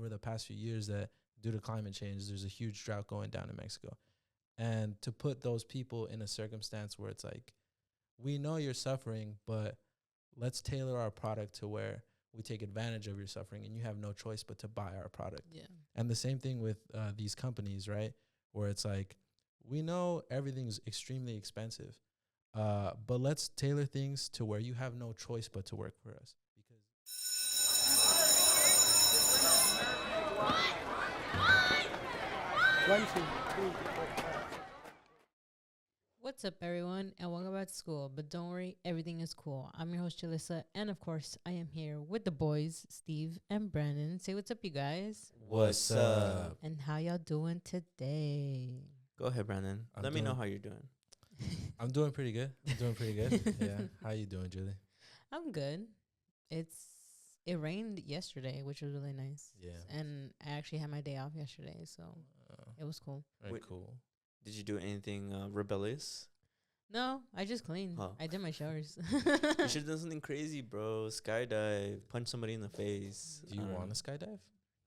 over the past few years that due to climate change, there's a huge drought going down in Mexico. And to put those people in a circumstance where it's like, we know you're suffering, but let's tailor our product to where we take advantage of your suffering and you have no choice but to buy our product. Yeah. And the same thing with these companies, right? Where it's like, we know everything's extremely expensive, but let's tailor things to where you have no choice but to work for us. What's up, everyone, and welcome back to school. But don't worry, everything is cool. I'm your host, Jalissa, and of course, I am here with the boys, Steve and Brandon. Say what's up, you guys. What's up? And how y'all doing today? Go ahead, Brandon. Let me know how you're doing. I'm doing pretty good. Yeah. How you doing, Julie? I'm good. It rained yesterday, which was really nice. Yeah. And I actually had my day off yesterday, so it was cool. Very cool. Did you do anything rebellious? No, I just cleaned. Oh. I did my showers. You should have done something crazy, bro. Skydive, punch somebody in the face. Do you want to skydive?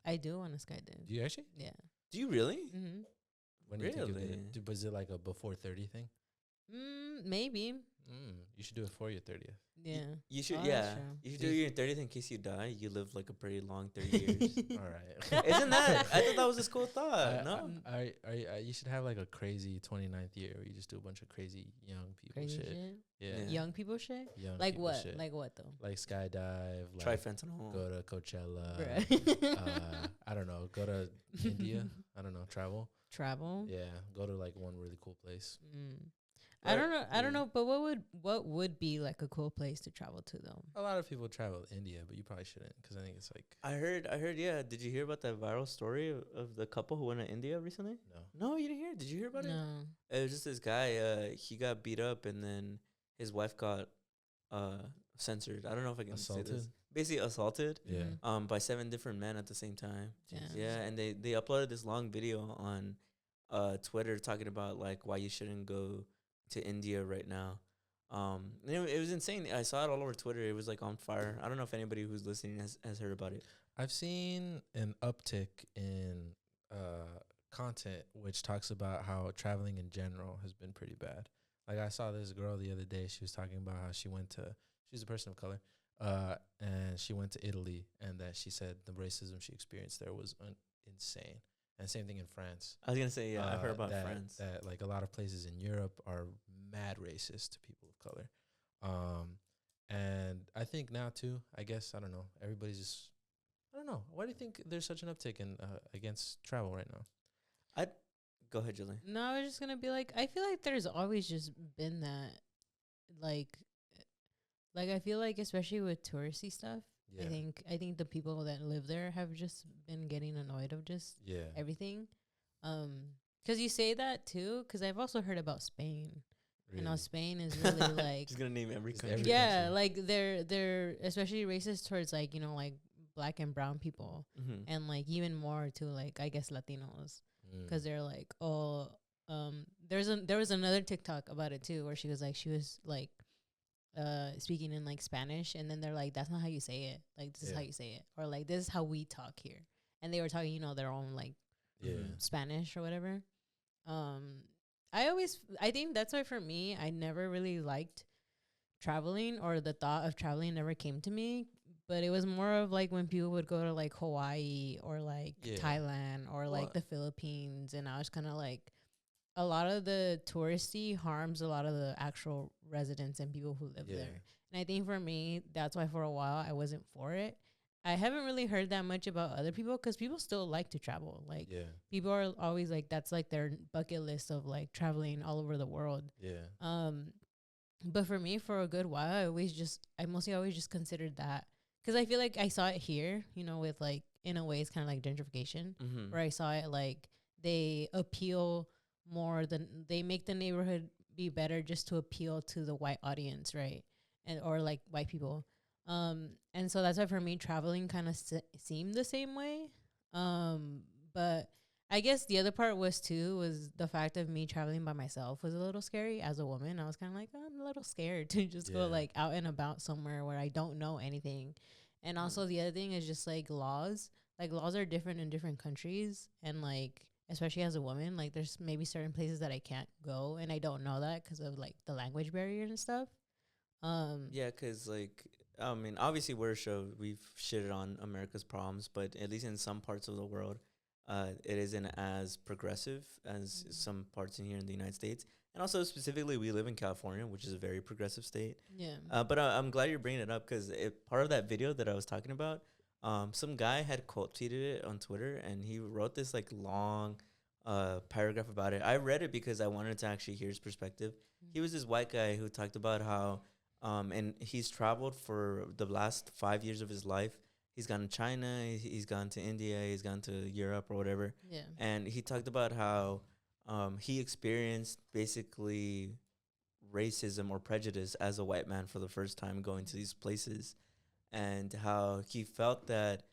I do want to skydive. Do you actually? Yeah. Do you really? Mm-hmm. When do you think you'll Really? do it? Was it like a before 30 thing? Maybe. You should do it for your 30th. Yeah. You should, Oh, yeah. that's true. You should do your 30th in case you die. You live like a pretty long 30 years. All right. Isn't that? I thought that was a cool thought. No? You should have like a crazy 29th year where you just do a bunch of crazy young people Crazy shit. shit. Yeah. Young people shit. Young Like people what? shit. Like what though? Like skydive. Try Like fentanyl. go to Coachella. Bruh. I don't know. Go to India. I don't know. Travel. Travel. Yeah. Go to like one really cool place. I don't know. I don't know. But what would be like a cool place to travel to though? A lot of people travel to India, but you probably shouldn't because I think it's like I heard, yeah. Did you hear about that viral story of the couple who went to India recently? no. No, you didn't hear? Did you hear about it? No. It was just this guy. He got beat up, and then his wife got censored. I don't know if I can say this. Assaulted? Basically assaulted. Yeah. By 7 different men at the same time. Damn. Yeah, and they uploaded this long video on Twitter talking about like why you shouldn't go to India right now. It was insane. I saw it all over Twitter. It was like on fire. I don't know if anybody who's listening has heard about it. I've seen an uptick in content which talks about how traveling in general has been pretty bad. Like I saw this girl the other day. She was talking about how she's a person of color, and she went to Italy, and that she said the racism she experienced there was insane. And same thing in France. I was gonna say, yeah, I heard about France. That like a lot of places in Europe are mad racist to people of color. And I think now too, I guess, I don't know, everybody's just, I don't know. Why do you think there's such an uptick in against travel right now? Go ahead, Julie. No, I was just gonna be like, I feel like there's always just been that, like I feel like especially with touristy stuff, Yeah. I think the people that live there have just been getting annoyed of just Yeah. everything. 'Cause you say that too, 'cause I've also heard about Spain. And how Spain is really like Just gonna name every Just country. every yeah, country. like they're especially racist towards like, you know, like black and brown people, Mm-hmm. and like even more to like I guess Latinos, Mm. 'cause they're like, oh, there was another TikTok about it too where she was like speaking in like Spanish, and then they're like, that's not how you say it, like this is Yeah. how you say it, or like this is how we talk here, and they were talking, you know, their own like Yeah. Spanish or whatever. I think that's why for me, I never really liked traveling, or the thought of traveling never came to me. But it was more of like when people would go to like Hawaii or like Yeah. Thailand or like the Philippines, and I was kind of like, a lot of the touristy harms a lot of the actual residents and people who live Yeah. there. And I think for me, that's why for a while I wasn't for it. I haven't really heard that much about other people, because people still like to travel. Like Yeah. people are always like, that's like their bucket list of like traveling all over the world. Yeah. But for me, for a good while, I mostly always just considered that, because I feel like I saw it here, you know, with like, in a way, it's kind of like gentrification, Mm-hmm. where I saw it like they appeal more than they make the neighborhood be better just to appeal to the white audience, right? And or like white people. And so that's why for me traveling kind of seemed the same way. But I guess the other part was the fact of me traveling by myself was a little scary as a woman. I was kind of like, I'm a little scared to just go Yeah. like out and about somewhere where I don't know anything. And also the other thing is just like laws. like laws are different in different countries, and like especially as a woman, like there's maybe certain places that I can't go, and I don't know that because of like the language barrier and stuff. Yeah, because like I mean, obviously we're a show we've shitted on America's problems, but at least in some parts of the world, it isn't as progressive as some parts in here in the United States. And also specifically, we live in California, which is a very progressive state. Yeah. But I'm glad you're bringing it up because part of that video that I was talking about, some guy had quote tweeted it on Twitter, and he wrote this like long paragraph about it. I read it because I wanted to actually hear his perspective. He was this white guy who talked about how and he's traveled for the last 5 years of his life. He's gone to China, he's gone to India, he's gone to Europe or whatever. Yeah. And he talked about how he experienced basically racism or prejudice as a white man for the first time going to these places, and how he felt that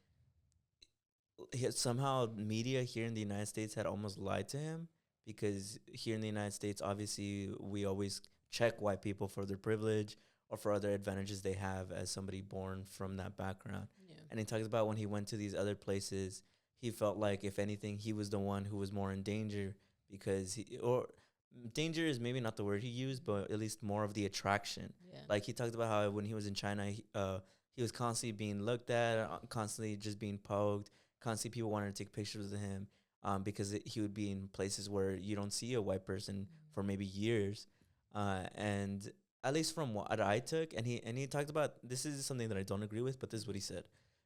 somehow media here in the United States had almost lied to him, because here in the United States, obviously, we always check white people for their privilege or for other advantages they have as somebody born from that background. Yeah. And he talks about when he went to these other places, he felt like, if anything, he was the one who was more in danger, because or danger is maybe not the word he used, but at least more of the attraction. Yeah. Like he talked about how when he was in China, he was constantly being looked at, constantly just being poked, constantly people wanted to take pictures of him, because he would be in places where you don't see a white person for maybe years. And at least from what I took, and he talked about, this is something that I don't agree with, but this is what he said.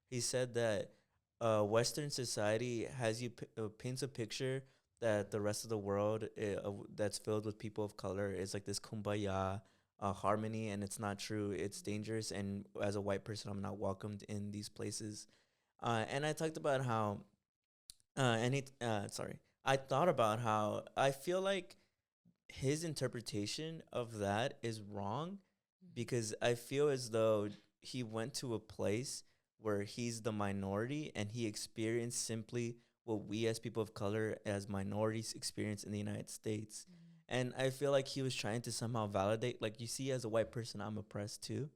He said that Western society has you paints a picture that the rest of the world that's filled with people of color is like this kumbaya harmony, and it's not true. It's dangerous, and as a white person, I'm not welcomed in these places. And I talked about how, I thought about how I feel like his interpretation of that is wrong, because I feel as though he went to a place where he's the minority and he experienced simply what we as people of color as minorities experience in the United States. And I feel like he was trying to somehow validate, like, you see, as a white person, I'm oppressed too.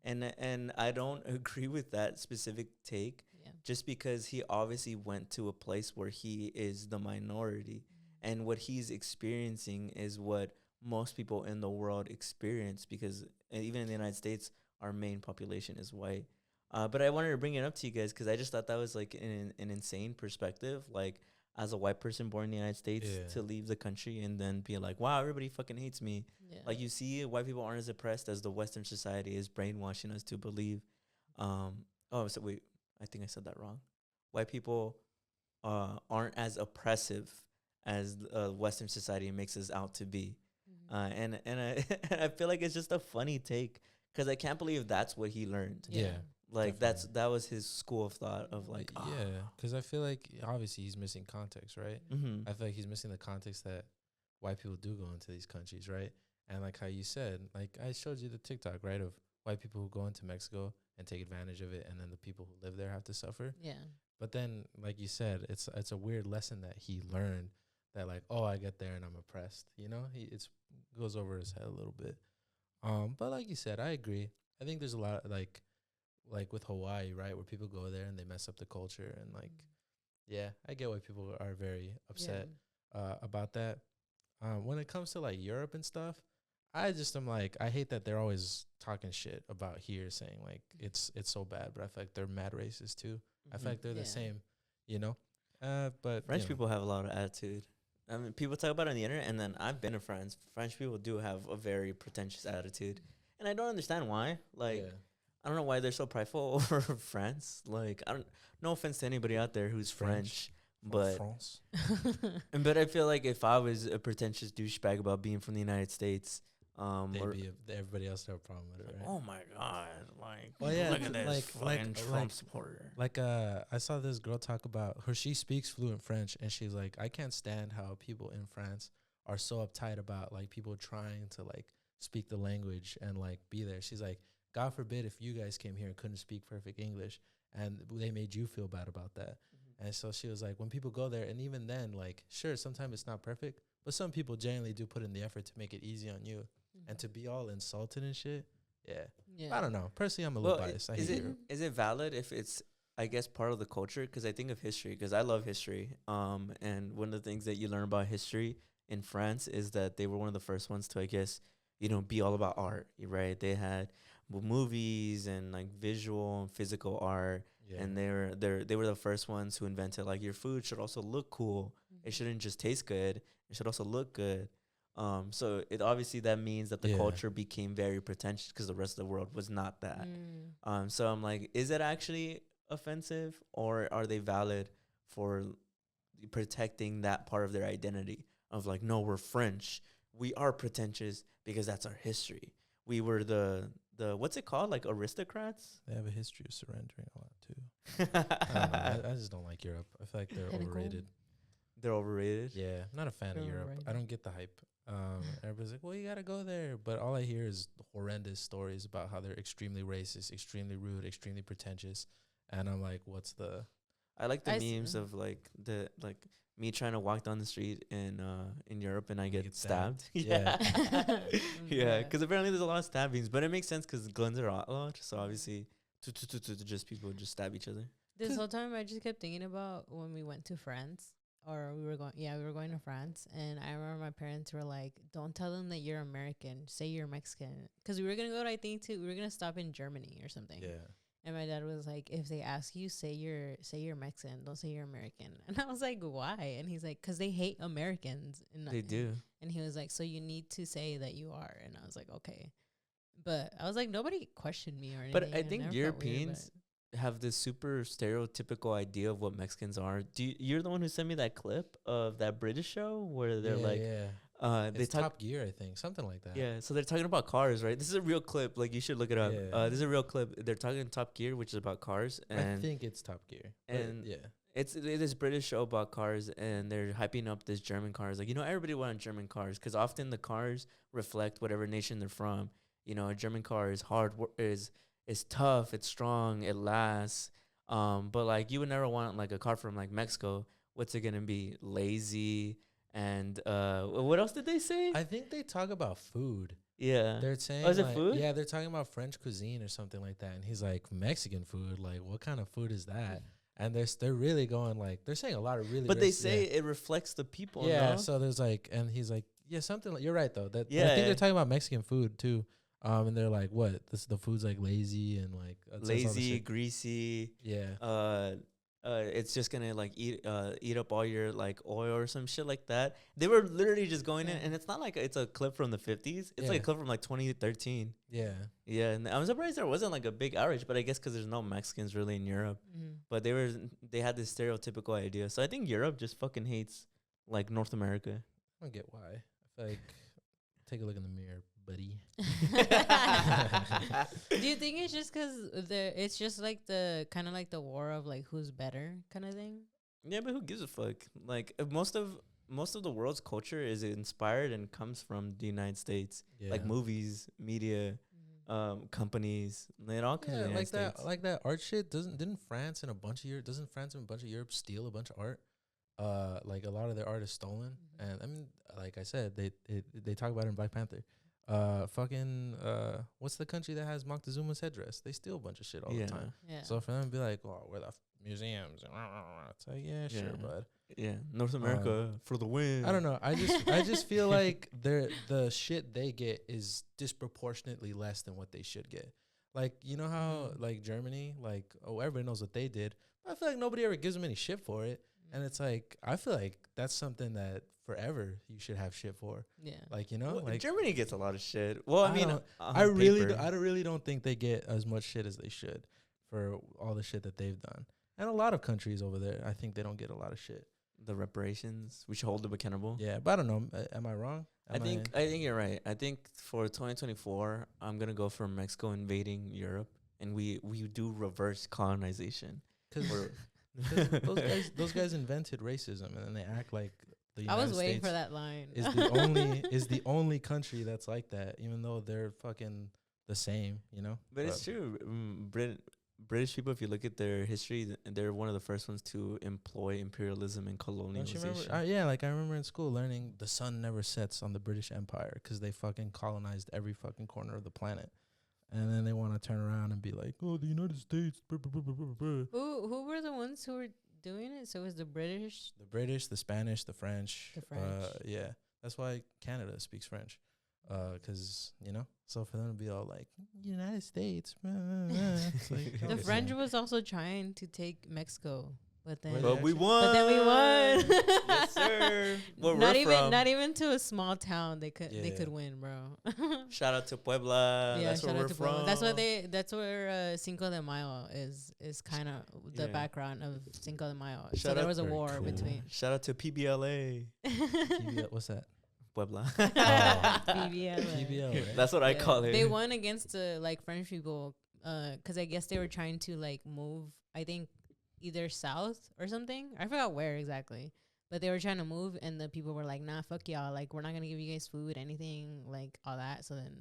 And I don't agree with that specific take, just because he obviously went to a place where he is the minority. And what he's experiencing is what most people in the world experience, because even in the United States, our main population is white. But I wanted to bring it up to you guys because I just thought that was like an insane perspective. Like, as a white person born in the United States, to leave the country and then be like, wow, everybody fucking hates me. Yeah. Like, you see, white people aren't as oppressed as the Western society is brainwashing us to believe. So wait, I think I said that wrong. White people aren't as oppressive as Western society makes us out to be. And I feel like it's just a funny take, because I can't believe that's what he learned. Yeah. Like, that was his school of thought of like, yeah, because I feel like obviously he's missing context, right? I feel like he's missing the context that white people do go into these countries, right? And like how you said, like I showed you the TikTok, right, of white people who go into Mexico and take advantage of it, and then the people who live there have to suffer. Yeah. But then, like you said, it's a weird lesson that he learned, that like, oh, I get there and I'm oppressed. You know, it goes over his head a little bit. But like you said, I agree. I think there's a lot of, like with Hawaii, right, where people go there and they mess up the culture, and like, yeah, I get why people are very upset about that. When it comes to like Europe and stuff, I just am like, I hate that they're always talking shit about here, saying like it's so bad, but I feel like they're mad racist too. I feel like they're the same, you know. But French people have a lot of attitude. I mean, people talk about it on the internet, and then I've been to France. French people do have a very pretentious attitude, and I don't understand why. Like, I don't know why they're so prideful over France. Like, no offense to anybody out there who's French, but France. But I feel like if I was a pretentious douchebag about being from the United States, everybody else have a problem with it, right? Oh my god! Like, look at this fucking Trump supporter. Like, I saw this girl talk about her. She speaks fluent French, and she's like, I can't stand how people in France are so uptight about like people trying to like speak the language and like be there. She's like, God forbid if you guys came here and couldn't speak perfect English, and they made you feel bad about that. And so she was like, when people go there, and even then, like, sure, sometimes it's not perfect, but some people genuinely do put in the effort to make it easy on you. And to be all insulted and shit, I don't know. Personally, I'm a little biased. Is it valid if it's I guess, part of the culture, because I think of history, because I love history. And one of the things that you learn about history in France is that they were one of the first ones to, I guess, be all about art, right? They had movies and like visual and physical art, Yeah. and they were the first ones who invented like your food should also look cool. It shouldn't just taste good. It should also look good. So it obviously that means that the Yeah. culture became very pretentious because the rest of the world was not that. So I'm like, is it actually offensive, or are they valid for protecting that part of their identity of like, no, we're French, we are pretentious because that's our history. We were the what's it called, like aristocrats. They have a history of surrendering a lot too. I don't know. I just don't like Europe. I feel like they're Pinnacle? overrated. They're overrated. Yeah, I'm not a fan of Europe. I Overrated. don't get the hype. Everybody's like, well, you gotta go there, but all I hear is horrendous stories about how they're extremely racist, extremely rude, extremely pretentious, and I'm like, what's the? I like the I memes of like me trying to walk down the street in Europe and I You get get stabbed. stabbed. Yeah. Yeah, Bruh. because apparently there's a lot of stabbings, but it makes sense because guns are outlawed. So obviously, just people just stab each other. This whole time I just kept thinking about when we went to France, or we were going to France, and I remember my parents were like, "Don't tell them that you're American. Say you're Mexican." Because we were gonna go to, we were gonna stop in Germany or something. Yeah, And my dad was like, "If they ask you, say you're Mexican. Don't say you're American." And I was like, "Why?" And he's like, "'Cause they hate Americans." They do. And he was like, "So you need to say that you are." And I was like, "Okay." But I was like, nobody questioned me or anything. But I never think felt weird, Europeans have this super stereotypical idea of what Mexicans are. You're the one who sent me that clip of that British show where they're they it's talk. Top Gear, I think, something like that. Yeah, so they're talking about cars, right? This is a real clip. Like, you should look it up. Yeah. This is a real clip. They're talking Top Gear, which is about cars, I and think it's Top Gear. But and yeah, it's this British show about cars, and they're hyping up this German cars. Like, everybody wants German cars because often the cars reflect whatever nation they're from. A German car is is tough, it's strong, it lasts. But like, you would never want like a car from like Mexico. What's it gonna be? Lazy. And what else did they say? I think they talk about food. Yeah. They're saying, is it like, food? Yeah, they're talking about French cuisine or something like that. And he's like, Mexican food, like, what kind of food is that? And they're really going, like, they're saying a lot of really. But they say it reflects the people. Yeah. No? So there's like, and he's like, yeah, something. Like, you're right though. That I Yeah, think they're talking about Mexican food too. And they're like, what? The food's like lazy and like it says all the lazy, shit. greasy. Yeah. It's just gonna like eat up all your like oil or some shit like that. They were literally just going in, and it's not like it's a clip from the 50s. It's like a clip from like 2013. Yeah. Yeah, and I'm surprised there wasn't like a big outrage, but I guess because there's no Mexicans really in Europe. But they had this stereotypical idea. So I think Europe just fucking hates like North America. I don't get why. I feel like take a look in the mirror, buddy. Do you think it's just 'cause it's just like the kind of like the war of like who's better kind of thing? Yeah, but who gives a fuck? Like, most of the world's culture is inspired and comes from the United States. Yeah. Like movies, media, companies, it all comes Yeah, from the like United States. like that art shit. Didn't France and a bunch of Europe steal a bunch of art? Like a lot of their art is stolen, and I mean, like I said, they talk about it in Black Panther. What's the country that has Moctezuma's headdress? They steal a bunch of shit all the time. Yeah. So for them to be like, oh, we're the museums, it's like, yeah, sure, Yeah. bud. Yeah, North America for the win. I don't know. I just feel like the shit they get is disproportionately less than what they should get. Like, you know how like Germany, like, everybody knows what they did. I feel like nobody ever gives them any shit for it. And it's like, I feel like that's something that forever you should have shit for. Yeah. Like, you know, Well, like Germany gets a lot of shit. Well, I mean, don't- on I paper. really don't think they get as much shit as they should for all the shit that they've done. And a lot of countries over there, I think they don't get a lot of shit. The reparations, we should hold them accountable. Yeah, but I don't know. Am I wrong? I think you're right. I think for 2024, I'm gonna go for Mexico invading Europe, and we do reverse colonization. because those guys invented racism, and then they act like the United I was waiting States for that line. is the only country that's like that, even though they're fucking the same, you know. But it's true. British people, if you look at their history, they're one of the first ones to employ imperialism and Don't you colonialization. remember? Yeah, like I remember in school learning the sun never sets on the British Empire because they fucking colonized every fucking corner of the planet. and then they want to turn around and be like, "Oh, the United States." Who were the ones who were doing it? So it was the British. The British, the Spanish, the French. The French. Yeah, that's why Canada speaks French. 'Cause so for them to be all like United States, it's like, The okay, French so- was also trying to take Mexico, but then Were But we actually- won. But then we won. Yes, sir. Where not we're even from. not even to a small town they could Yeah. win, bro. Shout out to Puebla. Yeah, That's where shout we're out to Puebla. from. That's where Cinco de Mayo is kind of the Yeah. background of Cinco de Mayo. So Shout there out- was a Very war cool. between Shout out to PBLA. What's that? Puebla. PBL. PBL, right? That's what I call it. They won against the French people, because I guess they were trying to move. I think either south or something. I forgot where exactly, but they were trying to move, and the people were like, "Nah, fuck y'all. We're not gonna give you guys food, anything, all that." So then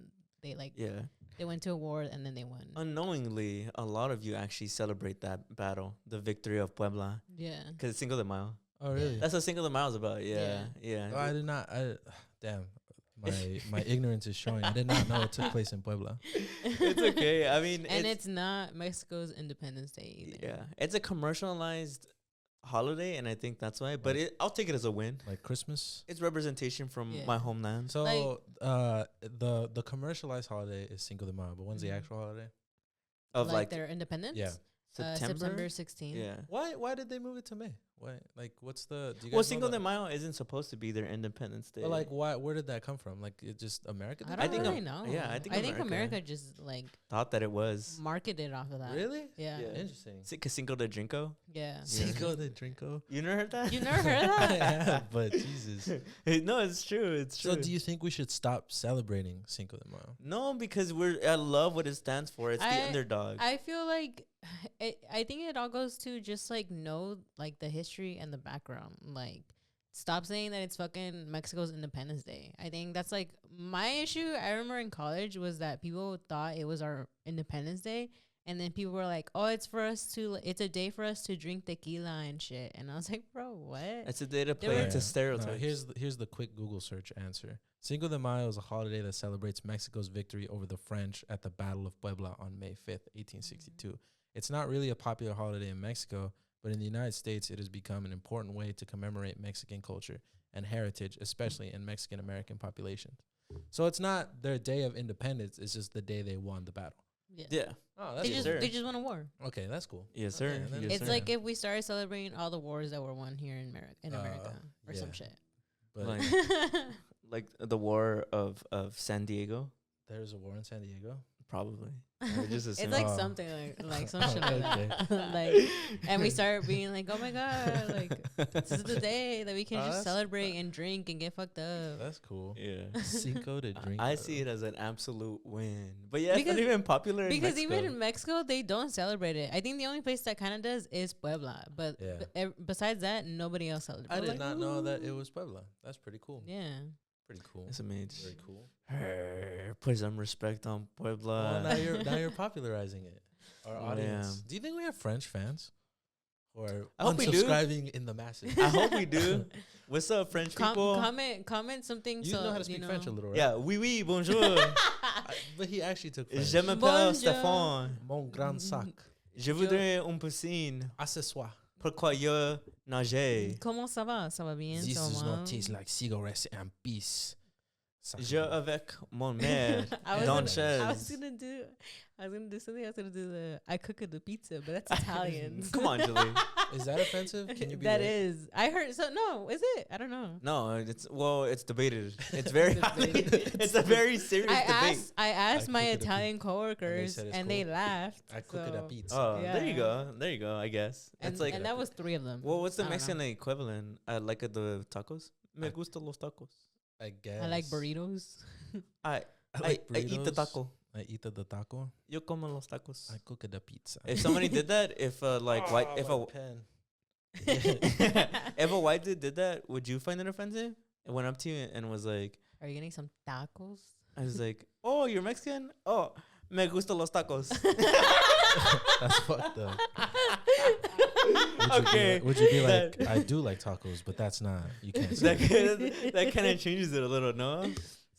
they Yeah. they went to a war, and then they won. Unknowingly, a lot of you actually celebrate that battle, the victory of Puebla, Yeah. because it's Cinco de Mayo. Oh, really? That's what Cinco de Mayo is about. Yeah. Oh, I did not. Damn, my ignorance is showing. I did not know it took place in Puebla. It's okay. I mean, And it's not Mexico's Independence Day either. yeah, it's a commercialized holiday, and I think that's why. But I'll take it as a win. Like Christmas. It's representation from Yeah. my homeland. So Like- the commercialized holiday is Cinco de Mayo, but when's the Mhm. actual holiday? Of like their independence. Yeah. September 16th. Yeah. Why did they move it to May? Why, what's the? Do you guys Well, know Cinco the- de Mayo isn't supposed to be their Independence Day. But why? Where did that come from? Like, it just America? I did don't that? think really Am- know. yeah, I think America America just thought that it was marketed off of that. Really? Yeah. Yeah. Interesting. Cinco de Drinko. Yeah. Cinco de Drinko. You never heard that? You never heard of that? Yeah, but Jesus. No, it's true. It's true. So, do you think we should stop celebrating Cinco de Mayo? No, because I love what it stands for. It's the I- underdog. I feel like I think it all goes to just know the history and the background. Stop saying that it's fucking Mexico's Independence Day. I think that's my issue. I remember in college was that people thought it was our Independence Day, and then people were like, "Oh, it's a day for us to drink tequila and shit." And I was like, "Bro, what?" It's a day to They play were- into No, stereotypes. here's the quick Google search answer. Cinco de Mayo is a holiday that celebrates Mexico's victory over the French at the Battle of Puebla on May 5th, 1862. It's not really a popular holiday in Mexico, but in the United States, it has become an important way to commemorate Mexican culture and heritage, especially in Mexican American populations. So it's not their day of independence; it's just the day they won the battle. Yeah. Yeah. Oh, They that's just sir. they just won a war. okay. That's cool. Yes, sir. Okay, then Yes, It's sir. like if we started celebrating all the wars that were won here in America or some yeah. shit. But Like- like the war of San Diego, there's a war in San Diego. probably. Or just It's assume- like Oh. something like some shit like Okay. that. And we start being like, oh my god, this is the day that we can Oh, just that's- celebrate and drink and get fucked up. That's cool. Yeah. Cinco de drink. I see it as an absolute win. But yeah, it's Because- not even popular in Because Mexico. even in Mexico, they don't celebrate it. I think the only place that kind of does is Puebla. But Yeah. besides that, nobody else celebrates. I We're did like, not know that it "Ooh." was Puebla. That's pretty cool. Yeah. Pretty cool. It's amazing. Very cool. Put some respect on Puebla. Well, now you're popularizing it. Our audience. Yeah. Do you think we have French fans? Or I hope we do. unsubscribing in the masses? I hope we do. What's up, French people? Comment something. You so know how to speak French a little, right? Yeah, oui, oui, bonjour. But he actually took French. Je m'appelle Bonjour. Stéphane. Mon grand sac. Je voudrais une piscine. Accessoire. Pourquoi je nager? Comment ça va? Ça va bien? This ça does va? not taste like cigarettes and peace. Je avec mon mère. I was Dans gonna- chaise. I was gonna do something. I was gonna do I cook the pizza, but that's Italian. Come on, Julie. Is that offensive? Can you be That like- is. I heard. So no, is it? I don't know. No, it's debated. It's very debated. it's a very serious debate. I asked I my cook it a Italian coworkers, said it's and they cool. laughed. I cook it so- at pizza. Oh, there you Yeah. go. There you go, I guess. And, It's like and that was 3 of them. well, what's the I don't know. Mexican equivalent? Like the tacos? Me gusta los tacos. I guess. I like burritos. I I I eat the burritos. taco. I eat the taco. Yo como los tacos. I cook it a pizza. If somebody did that, if white if a pen. if a white dude did that, would you find it offensive? It went up to you and was like, Are you getting some tacos? I was like, oh, you're Mexican? Oh, me gusta los tacos. That's fucked up. Okay, Would you be like, that- I do like tacos, but that's not. You can't say that that. that kind of changes it a little, no?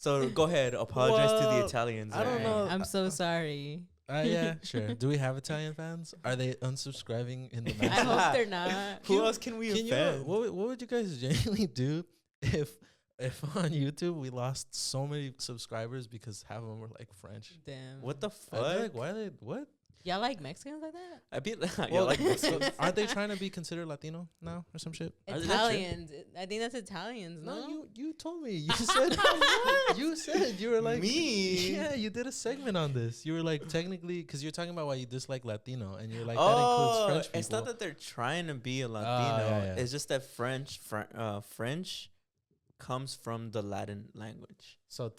So go ahead, apologize to the Well, Italians. I don't right? know. I'm so sorry. Yeah, sure. Do we have Italian fans? Are they unsubscribing in the I masses? hope they're not. Who else can we Can you? offend? What would you guys genuinely do if on YouTube we lost so many subscribers because half of them were like French? Damn. What the I'd be fuck? like, why are they what? Y'all like Mexicans like that? I be Well, like so aren't they trying to be considered Latino now or some shit? Are they that Italians. I think that's Italians, no? No, you told me. You said you said you were like me. Yeah, you did a segment on this. You were like technically because you're talking about why you dislike Latino, and you're like that includes Oh, French people. it's not that they're trying to be a Latino. yeah. It's just that French comes from the Latin language. So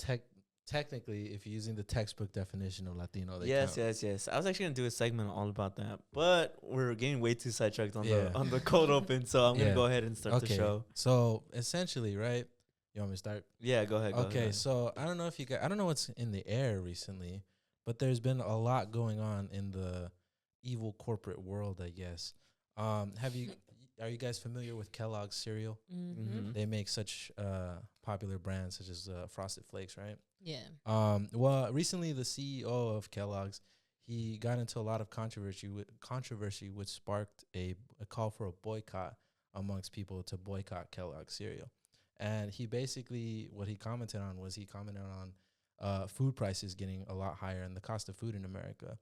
technically, if you're using the textbook definition of Latino, they Yes, count. yes. I was actually gonna do a segment all about that, but we're getting way too sidetracked on Yeah. the cold open. So I'm Yeah. gonna go ahead and start the show. So essentially, right? You want me to start? Yeah, go ahead. Okay, so I don't know if you guys, I don't know what's in the air recently, but there's been a lot going on in the evil corporate world, I guess. Are you guys familiar with Kellogg's cereal? Mm-hmm. They make such popular brands such as Frosted Flakes, right? Yeah. Well, recently the CEO of Kellogg's, he got into a lot of controversy, which sparked a call for a boycott amongst people to boycott Kellogg's cereal. And he basically, what he commented on was food prices getting a lot higher and the cost of food in America.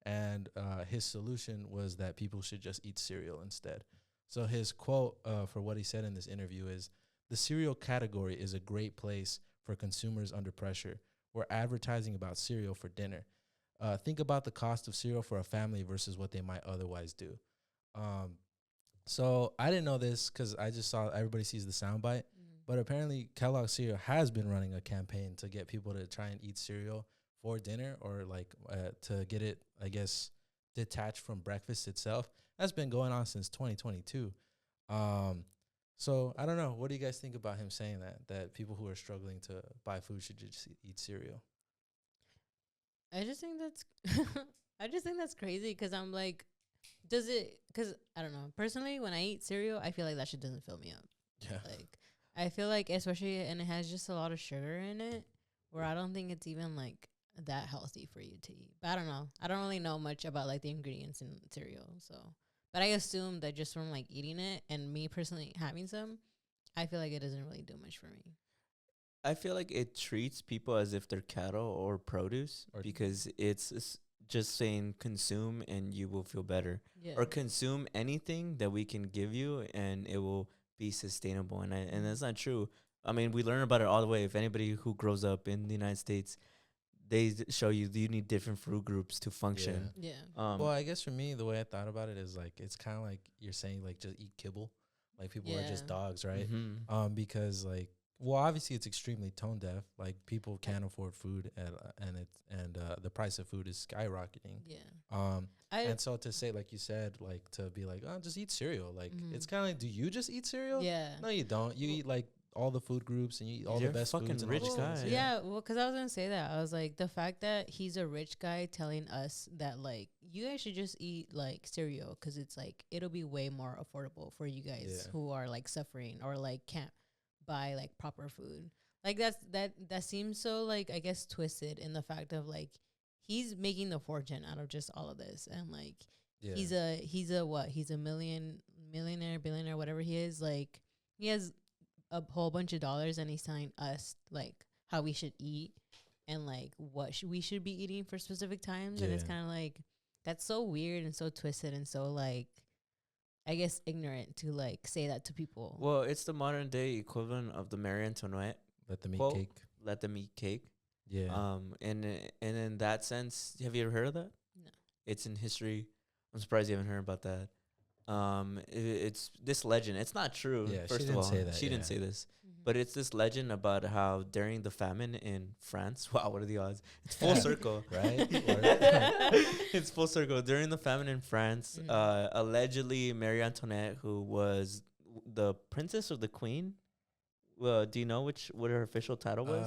And his solution was that people should just eat cereal instead. So his quote for what he said in this interview is, "The cereal category is a great place for consumers under pressure. We're advertising about cereal for dinner. Think about the cost of cereal for a family versus what they might otherwise do." So I didn't know this because I just saw everybody sees the soundbite. But apparently Kellogg's cereal has been running a campaign to get people to try and eat cereal for dinner or like to get it, I guess, detached from breakfast itself. That's been going on since 2022. So I don't know. What do you guys think about him saying that people who are struggling to buy food should just eat cereal? I just think that's crazy because I'm like, because I don't know. Personally, when I eat cereal, I feel like that shit doesn't fill me up. Yeah. Like, I feel like, especially, and it has just a lot of sugar in it, where I don't think it's even like that healthy for you to eat. But I don't know. I don't really know much about like the ingredients in cereal, so. But I assume that just from like eating it and me personally having some, I feel like it doesn't really do much for me. I feel like it treats people as if they're cattle or produce because it's just saying consume and you will feel better. Yeah. Or consume anything that we can give you and it will be sustainable. And that's not true. I mean, we learn about it all the way. If anybody who grows up in the United States, they show you need different fruit groups to function. Yeah. Well, I guess for me, the way I thought about it is like it's kind of like you're saying like just eat kibble, like people are just dogs, right? Mm-hmm. Because like, well, obviously it's extremely tone deaf. Like people can't afford food, and the price of food is skyrocketing. Yeah. And so to say, like you said, like to be like, oh, just eat cereal. Like it's kind of like, do you just eat cereal? Yeah. No, you don't. You eat like all the food groups and you eat all the best fucking foods. rich and all those guy. things. Yeah, well, because I was going to say that. I was like, the fact that he's a rich guy telling us that, like, you guys should just eat, like, cereal because it's, like, it'll be way more affordable for you guys who are, like, suffering or, like, can't buy, like, proper food. Like, that seems so, like, I guess, twisted in the fact of, like, he's making the fortune out of just all of this. And, like, he's a what? He's a millionaire, billionaire, whatever he is. Like, he has a whole bunch of dollars and he's telling us like how we should eat and like what we should be eating for specific times. And it's kind of like, that's so weird and so twisted and so like, I guess, ignorant to like say that to people. Well, it's the modern day equivalent of the Marie Antoinette. Let them eat quote, cake. Let them eat cake. Yeah. And in that sense, have you ever heard of that? No. It's in history. I'm surprised you haven't heard about that. It's this legend. It's not true. Yeah, first she of all, didn't say that, she didn't yeah. say this, but it's this legend about how during the famine in France. Wow, what are the odds? It's full circle, Right? It's full circle. During the famine in France, allegedly Marie Antoinette, who was the princess or the queen. Well, do you know what her official title was?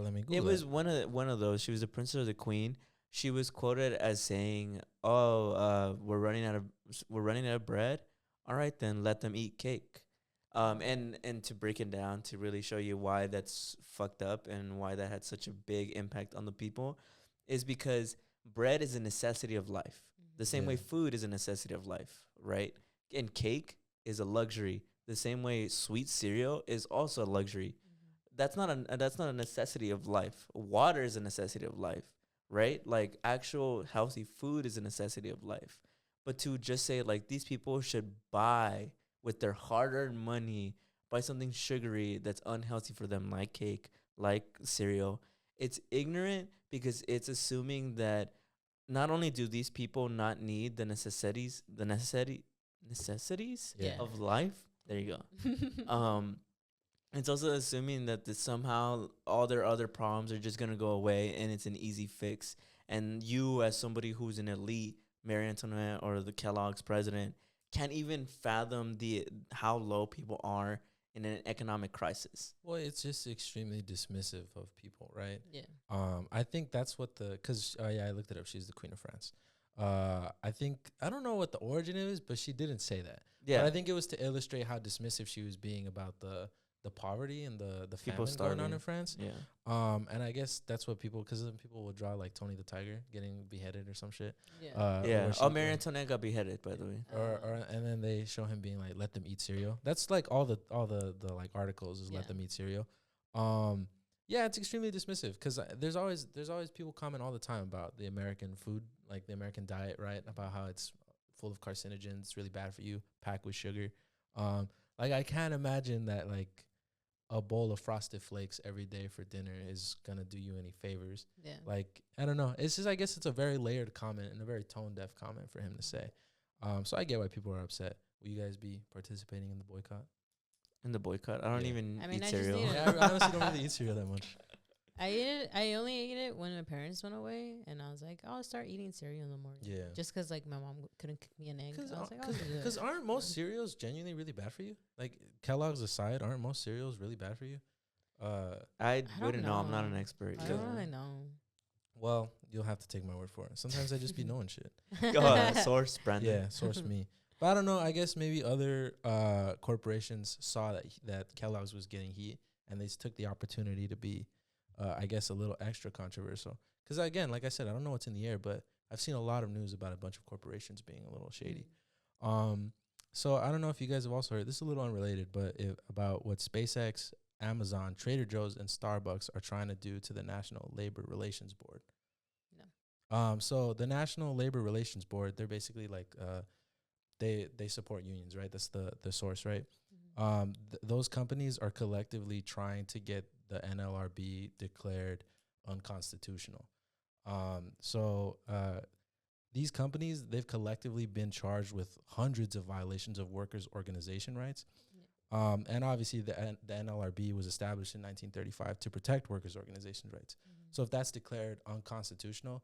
Let me Google It was one of those. She was the princess or the queen. She was quoted as saying, "Oh, we're running out of bread. All right, then let them eat cake." And to break it down to really show you why that's fucked up and why that had such a big impact on the people is because bread is a necessity of life. The same way Yeah. food is a necessity of life, right? And cake is a luxury. The same way sweet cereal is also a luxury. That's not a necessity of life. Water is a necessity of life, right? Like actual healthy food is a necessity of life. But to just say like these people should buy with their hard-earned money, buy something sugary that's unhealthy for them, like cake, like cereal, it's ignorant because it's assuming that not only do these people not need the necessities Yeah. Yeah. of life. There you go. It's also assuming that somehow all their other problems are just gonna go away and it's an easy fix. And you, as somebody who's an elite, Mary Antoinette or the Kellogg's president, can't even fathom the how low people are in an economic crisis. Well, it's just extremely dismissive of people, right? Yeah. I think that's what cause yeah, I looked it up. She's the Queen of France. I think I don't know what the origin is, but she didn't say that. Yeah, But I think it was to illustrate how dismissive she was being about the poverty and the people famine going on starving. in France. Yeah, And I guess that's what because then people will draw like Tony the Tiger getting beheaded or some shit. Yeah. yeah. where Oh, she- Mary Antoinette got beheaded, by the way. or and then they show him being like, let them eat cereal. That's like all the like articles is let Yeah. them eat cereal. Yeah, it's extremely dismissive because there's always people comment all the time about the American food, like the American diet, right? About how it's full of carcinogens, it's really bad for you, packed with sugar. Like I can't imagine that like a bowl of Frosted Flakes every day for dinner is gonna do you any favors. Yeah. Like I don't know. It's just I guess it's a very layered comment and a very tone deaf comment for him to say. So I get why people are upset. Will you guys be participating in the boycott? In the boycott, I don't Yeah. even I mean, eat I just cereal. need Yeah, I honestly don't really eat cereal that much. I only ate it when my parents went away, and I was like, I'll start eating cereal in the morning. Yeah. Just 'cause like my mom couldn't cook me an egg. I was like, I'll do that. Because aren't most cereals genuinely really bad for you? Like Kellogg's aside, aren't most cereals really bad for you? I don't wouldn't know. I'm not an know. expert. I don't really know. Well, you'll have to take my word for it. Sometimes I just be knowing shit. Source, Brandon. Yeah, source me. But I don't know. I guess maybe other corporations saw that Kellogg's was getting heat, and they took the opportunity to be, I guess, a little extra controversial. Because again, like I said, I don't know what's in the air, but I've seen a lot of news about a bunch of corporations being a little shady. So I don't know if you guys have also heard. This is a little unrelated, but about what SpaceX, Amazon, Trader Joe's, and Starbucks are trying to do to the National Labor Relations Board. No. So the National Labor Relations Board, they're basically like they support unions, right? That's the source, right? Those companies are collectively trying to get the NLRB declared unconstitutional. These companies, they've collectively been charged with hundreds of violations of workers' organization rights. And obviously, the NLRB was established in 1935 to protect workers' organization rights. So if that's declared unconstitutional,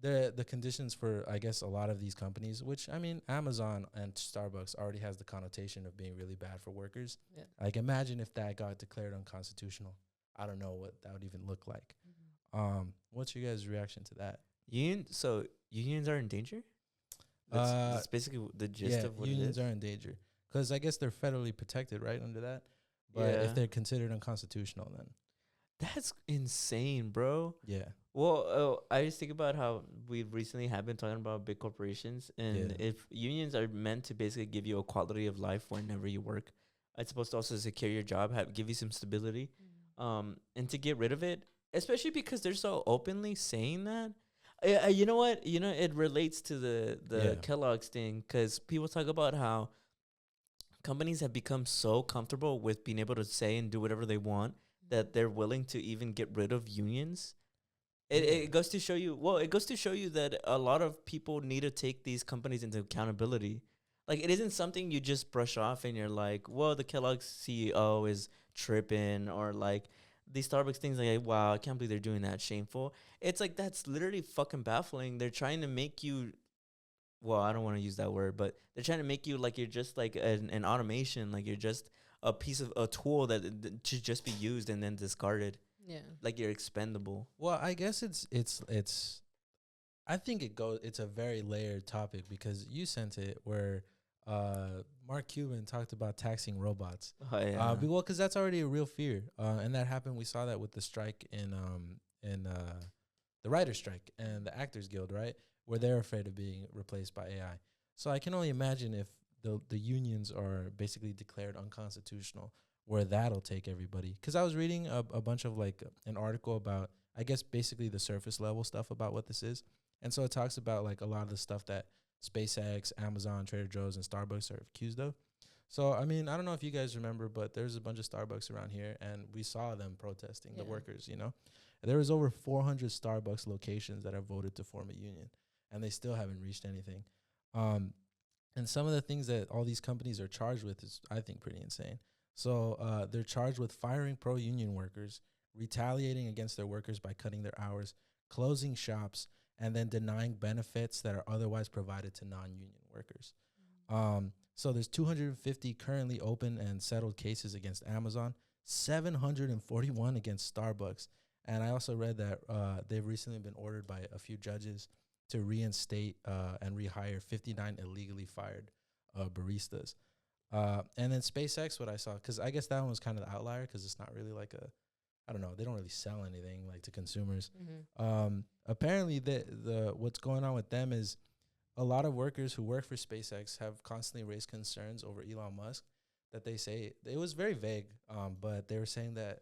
the conditions for, I guess, a lot of these companies, which, I mean, Amazon and Starbucks already has the connotation of being really bad for workers. Yeah. Like, imagine if that got declared unconstitutional. I don't know what that would even look like. What's your guys' reaction to that? So unions are in danger? That's basically the gist of what unions it is. are in danger. Because I guess they're federally protected, right, under that? But Yeah. if they're considered unconstitutional, then That's insane, bro. yeah. Well, I just think about how we recently have been talking about big corporations, and Yeah. if unions are meant to basically give you a quality of life whenever you work, it's supposed to also secure your job, give you some stability, and to get rid of it, especially because they're so openly saying that. You know what? You know, it relates to the Yeah. Kellogg's thing, because people talk about how companies have become so comfortable with being able to say and do whatever they want that they're willing to even get rid of unions. It goes to show you. Well, it goes to show you that a lot of people need to take these companies into accountability. Like, it isn't something you just brush off and you're like, well, the Kellogg's CEO is tripping, or like these Starbucks things, like, wow, I can't believe they're doing that. Shameful. It's like, that's literally fucking baffling. They're trying to make you, well, I don't want to use that word, but they're trying to make you like you're just like an automation, like you're just a piece of a tool that should just be used and then discarded. Yeah. Like you're expendable. Well, I guess it's I think it's a very layered topic, because you sent it where Mark Cuban talked about taxing robots. Oh, yeah. Well, because that's already a real fear, and that happened. We saw that with the strike in the writer's strike and the Actors Guild, right, where they're afraid of being replaced by AI. So I can only imagine if the unions are basically declared unconstitutional, where that'll take everybody. Because I was reading a bunch of like an article about, I guess, basically the surface level stuff about what this is. And so it talks about like a lot of the stuff that SpaceX, Amazon, Trader Joe's, and Starbucks are accused of. So, I mean, I don't know if you guys remember, but there's a bunch of Starbucks around here, and we saw them protesting, the Yeah. workers, you know. There was over 400 Starbucks locations that have voted to form a union, and they still haven't reached anything. Um, and some of the things that all these companies are charged with is, I think, pretty insane. So they're charged with firing pro-union workers, retaliating against their workers by cutting their hours, closing shops, and then denying benefits that are otherwise provided to non-union workers. So there's 250 currently open and settled cases against Amazon, 741 against Starbucks. And I also read that they've recently been ordered by a few judges to reinstate and rehire 59 illegally fired baristas. And then SpaceX, what I saw, because I guess that one was kind of the outlier because it's not really like I don't know, they don't really sell anything like to consumers. Apparently, the what's going on with them is a lot of workers who work for SpaceX have constantly raised concerns over Elon Musk that they say, it was very vague, but they were saying that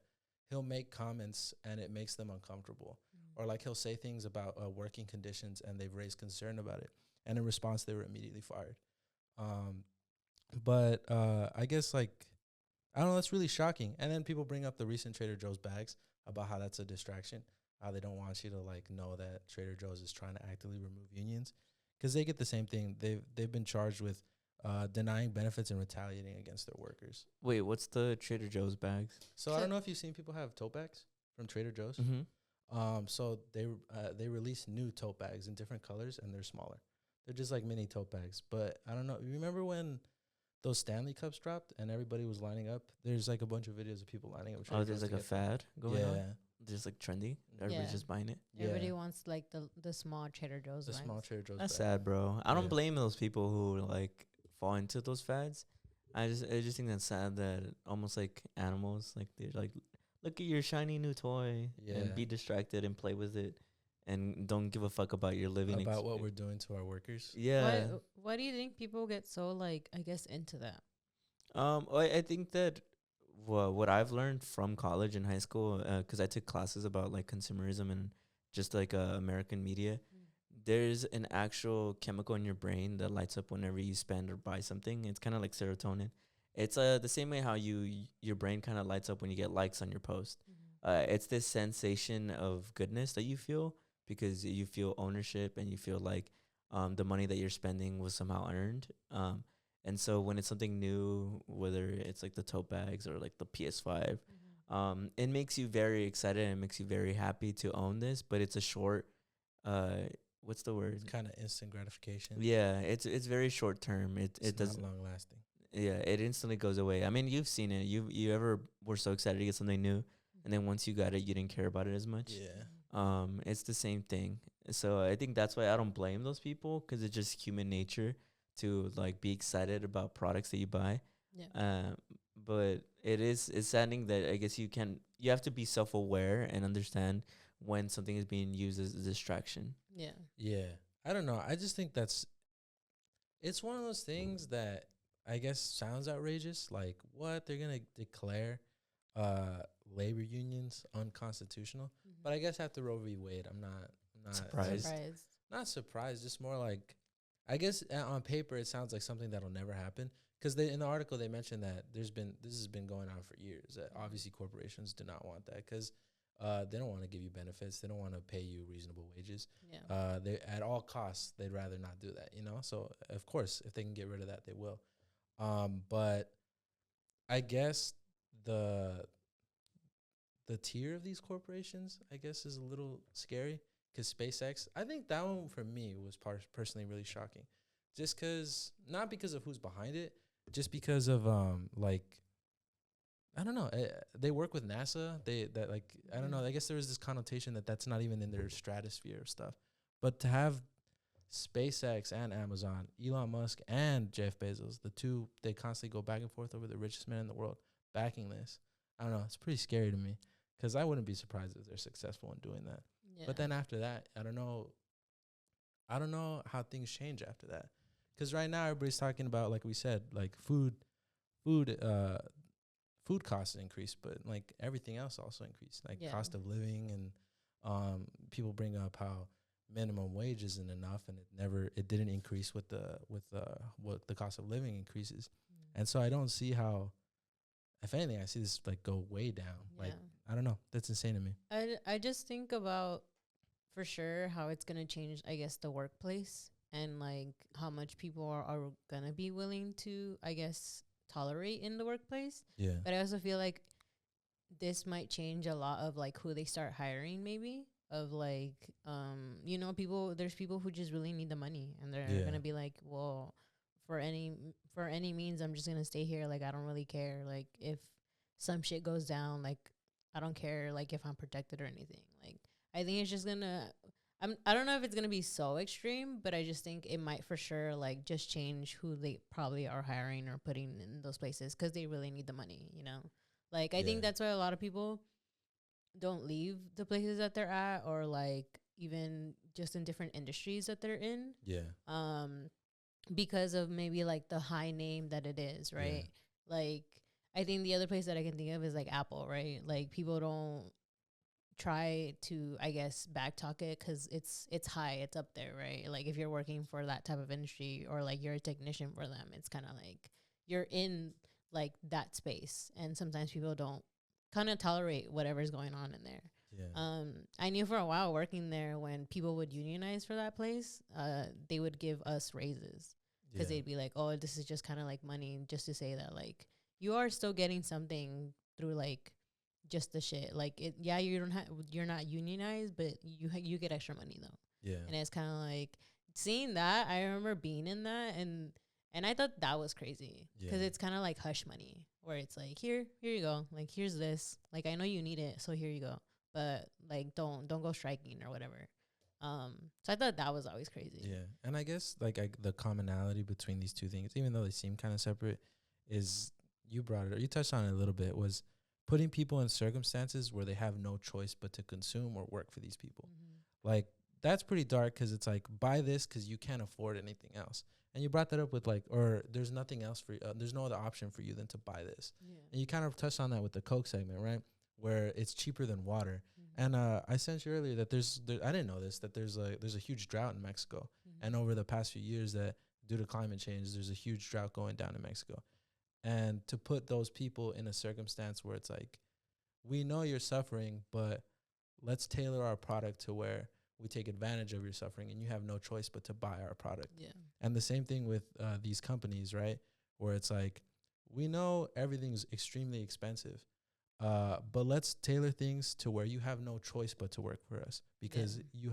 he'll make comments and it makes them uncomfortable. Or like he'll say things about working conditions and they've raised concern about it. And in response, they were immediately fired. But I guess like, I don't know, that's really shocking. And then people bring up the recent Trader Joe's bags about how that's a distraction, how they don't want you to like know that Trader Joe's is trying to actively remove unions, because they get the same thing. They've been charged with denying benefits and retaliating against their workers. Wait, what's the Trader Joe's bags? So I don't know if you've seen people have tote bags from Trader Joe's. So they release new tote bags in different colors and they're smaller. They're just like mini tote bags. But I don't know. You remember when those Stanley Cups dropped and everybody was lining up? There's like a bunch of videos of people lining up. Oh, there's like a fad going on? Yeah. Just like trendy. Everybody's Yeah. just buying it. Everybody wants like the small Trader Joe's. The bags. small Trader Joe's That's bag. sad, bro. I don't Yeah. blame those people who like fall into those fads. I just think that's sad that almost like animals, like they're like, look at your shiny new toy and be distracted and play with it and don't give a fuck about your living. About what we're doing to our workers. Yeah. Why do you think people get so like, I guess, into that? I think that what I've learned from college and high school, because I took classes about like consumerism and just like American media, there's an actual chemical in your brain that lights up whenever you spend or buy something. It's kind of like serotonin. It's the same way how your brain kind of lights up when you get likes on your post. It's this sensation of goodness that you feel because you feel ownership and you feel like the money that you're spending was somehow earned. And so when it's something new, whether it's like the tote bags or like the PS5, it makes you very excited and it makes you very happy to own this. But it's a short, what's the word? Kind of instant gratification. Yeah, it's very short term. It doesn't long lasting. Yeah, it instantly goes away. I mean, you've seen it. You ever were so excited to get something new, and then once you got it, you didn't care about it as much. Yeah. It's the same thing. So I think that's why I don't blame those people, because it's just human nature to like be excited about products that you buy. Yeah. But it's saddening that I guess you have to be self-aware and understand when something is being used as a distraction. Yeah. Yeah. I don't know. I just think it's one of those things that I guess sounds outrageous. Like, what? They're going to declare labor unions unconstitutional? But I guess after Roe v. Wade, I'm not surprised. Not surprised, just more like, I guess on paper it sounds like something that'll never happen. Because in the article they mentioned that this has been going on for years. That obviously corporations do not want that because they don't want to give you benefits. They don't want to pay you reasonable wages. Yeah. They at all costs they'd rather not do that. You know. So of course, if they can get rid of that, they will. But I guess the tier of these corporations, I guess, is a little scary. Because SpaceX, I think that one for me was personally really shocking. Just because, not because of who's behind it, just because of, like, I don't know. They work with NASA. I don't know. I guess there was this connotation that that's not even in their stratosphere of stuff. But to have SpaceX and Amazon, Elon Musk and Jeff Bezos, the two, they constantly go back and forth over the richest man in the world backing this. I don't know. It's pretty scary to me because I wouldn't be surprised if they're successful in doing that. Yeah. But then after that, I don't know. I don't know how things change after that. Because right now everybody's talking about, like we said, like food costs increase, but like everything else also increased, like cost of living, and people bring up how minimum wage isn't enough, and it didn't increase with what the cost of living increases. And so I don't see how, if anything, I see this like go way down. Like, I don't know. That's insane to me. I just think about, for sure, how it's going to change, I guess, the workplace, and like how much people are going to be willing to, I guess, tolerate in the workplace. Yeah. But I also feel like this might change a lot of like who they start hiring, maybe, of like, there's people who just really need the money, and they're going to be like, well, for any means, I'm just going to stay here. Like, I don't really care. Like, if some shit goes down, like, I don't care, like, if I'm protected or anything. Like, I think it's just gonna, I don't know if it's gonna be so extreme, but I just think it might for sure, like, just change who they probably are hiring or putting in those places, because they really need the money, you know? Like, I think that's why a lot of people don't leave the places that they're at, or like even just in different industries that they're in. Yeah. Because of maybe like the high name that it is, right? Like, I think the other place that I can think of is like Apple, right? Like, people don't try to, I guess, backtalk it because it's high, it's up there, right? Like, if you're working for that type of industry, or like you're a technician for them, it's kind of like you're in like that space, and sometimes people don't kind of tolerate whatever's going on in there. I knew for a while working there, when people would unionize for that place, they would give us raises, because they'd be like, oh, this is just kind of like money, just to say that like you are still getting something through like just the shit. Like, you're not unionized, but you get extra money though. And it's kind of like seeing that. I remember being in that, and I thought that was crazy, because it's kind of like hush money, where it's like, here you go, like, here's this, like, I know you need it, so here you go, but like don't go striking or whatever. So I thought that was always crazy. And I guess like the commonality between these two things, even though they seem kind of separate, is, you touched on it a little bit, was putting people in circumstances where they have no choice but to consume or work for these people. Like, that's pretty dark, because it's like, buy this because you can't afford anything else. And you brought that up with like, or there's nothing else for you, there's no other option for you than to buy this. And you kind of touched on that with the Coke segment, right? Where it's cheaper than water. And I sent you earlier that I didn't know this, that there's a huge drought in Mexico. And over the past few years, that due to climate change, there's a huge drought going down in Mexico. And to put those people in a circumstance where it's like, we know you're suffering, but let's tailor our product to where we take advantage of your suffering, and you have no choice but to buy our product. And the same thing with these companies, right? Where it's like, we know everything's extremely expensive, but let's tailor things to where you have no choice but to work for us, because you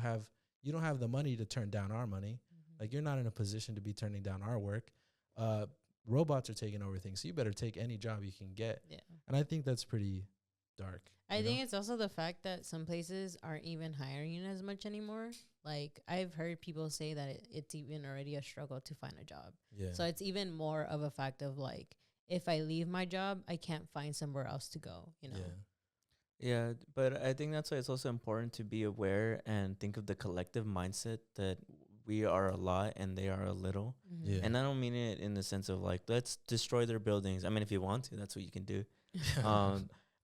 don't have the money to turn down our money. Like, you're not in a position to be turning down our work. Robots are taking over things, so you better take any job you can get. And I think that's pretty dark. I think it's also the fact that some places aren't even hiring as much anymore. Like, I've heard people say that it's even already a struggle to find a job. So it's even more of a fact of like, if I leave my job, I can't find somewhere else to go, you know? Yeah, but I think that's why it's also important to be aware and think of the collective mindset that we are a lot and they are a little. And I don't mean it in the sense of like, let's destroy their buildings. I mean, if you want to, that's what you can do.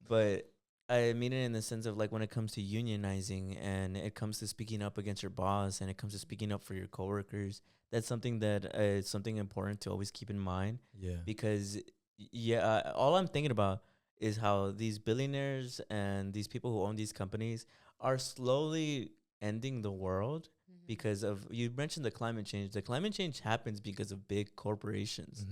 But I mean it in the sense of like, when it comes to unionizing, and it comes to speaking up against your boss, and it comes to speaking up for your coworkers, that's something that is something important to always keep in mind. Because all I'm thinking about is how these billionaires and these people who own these companies are slowly ending the world because of, you mentioned the climate change. The climate change happens because of big corporations.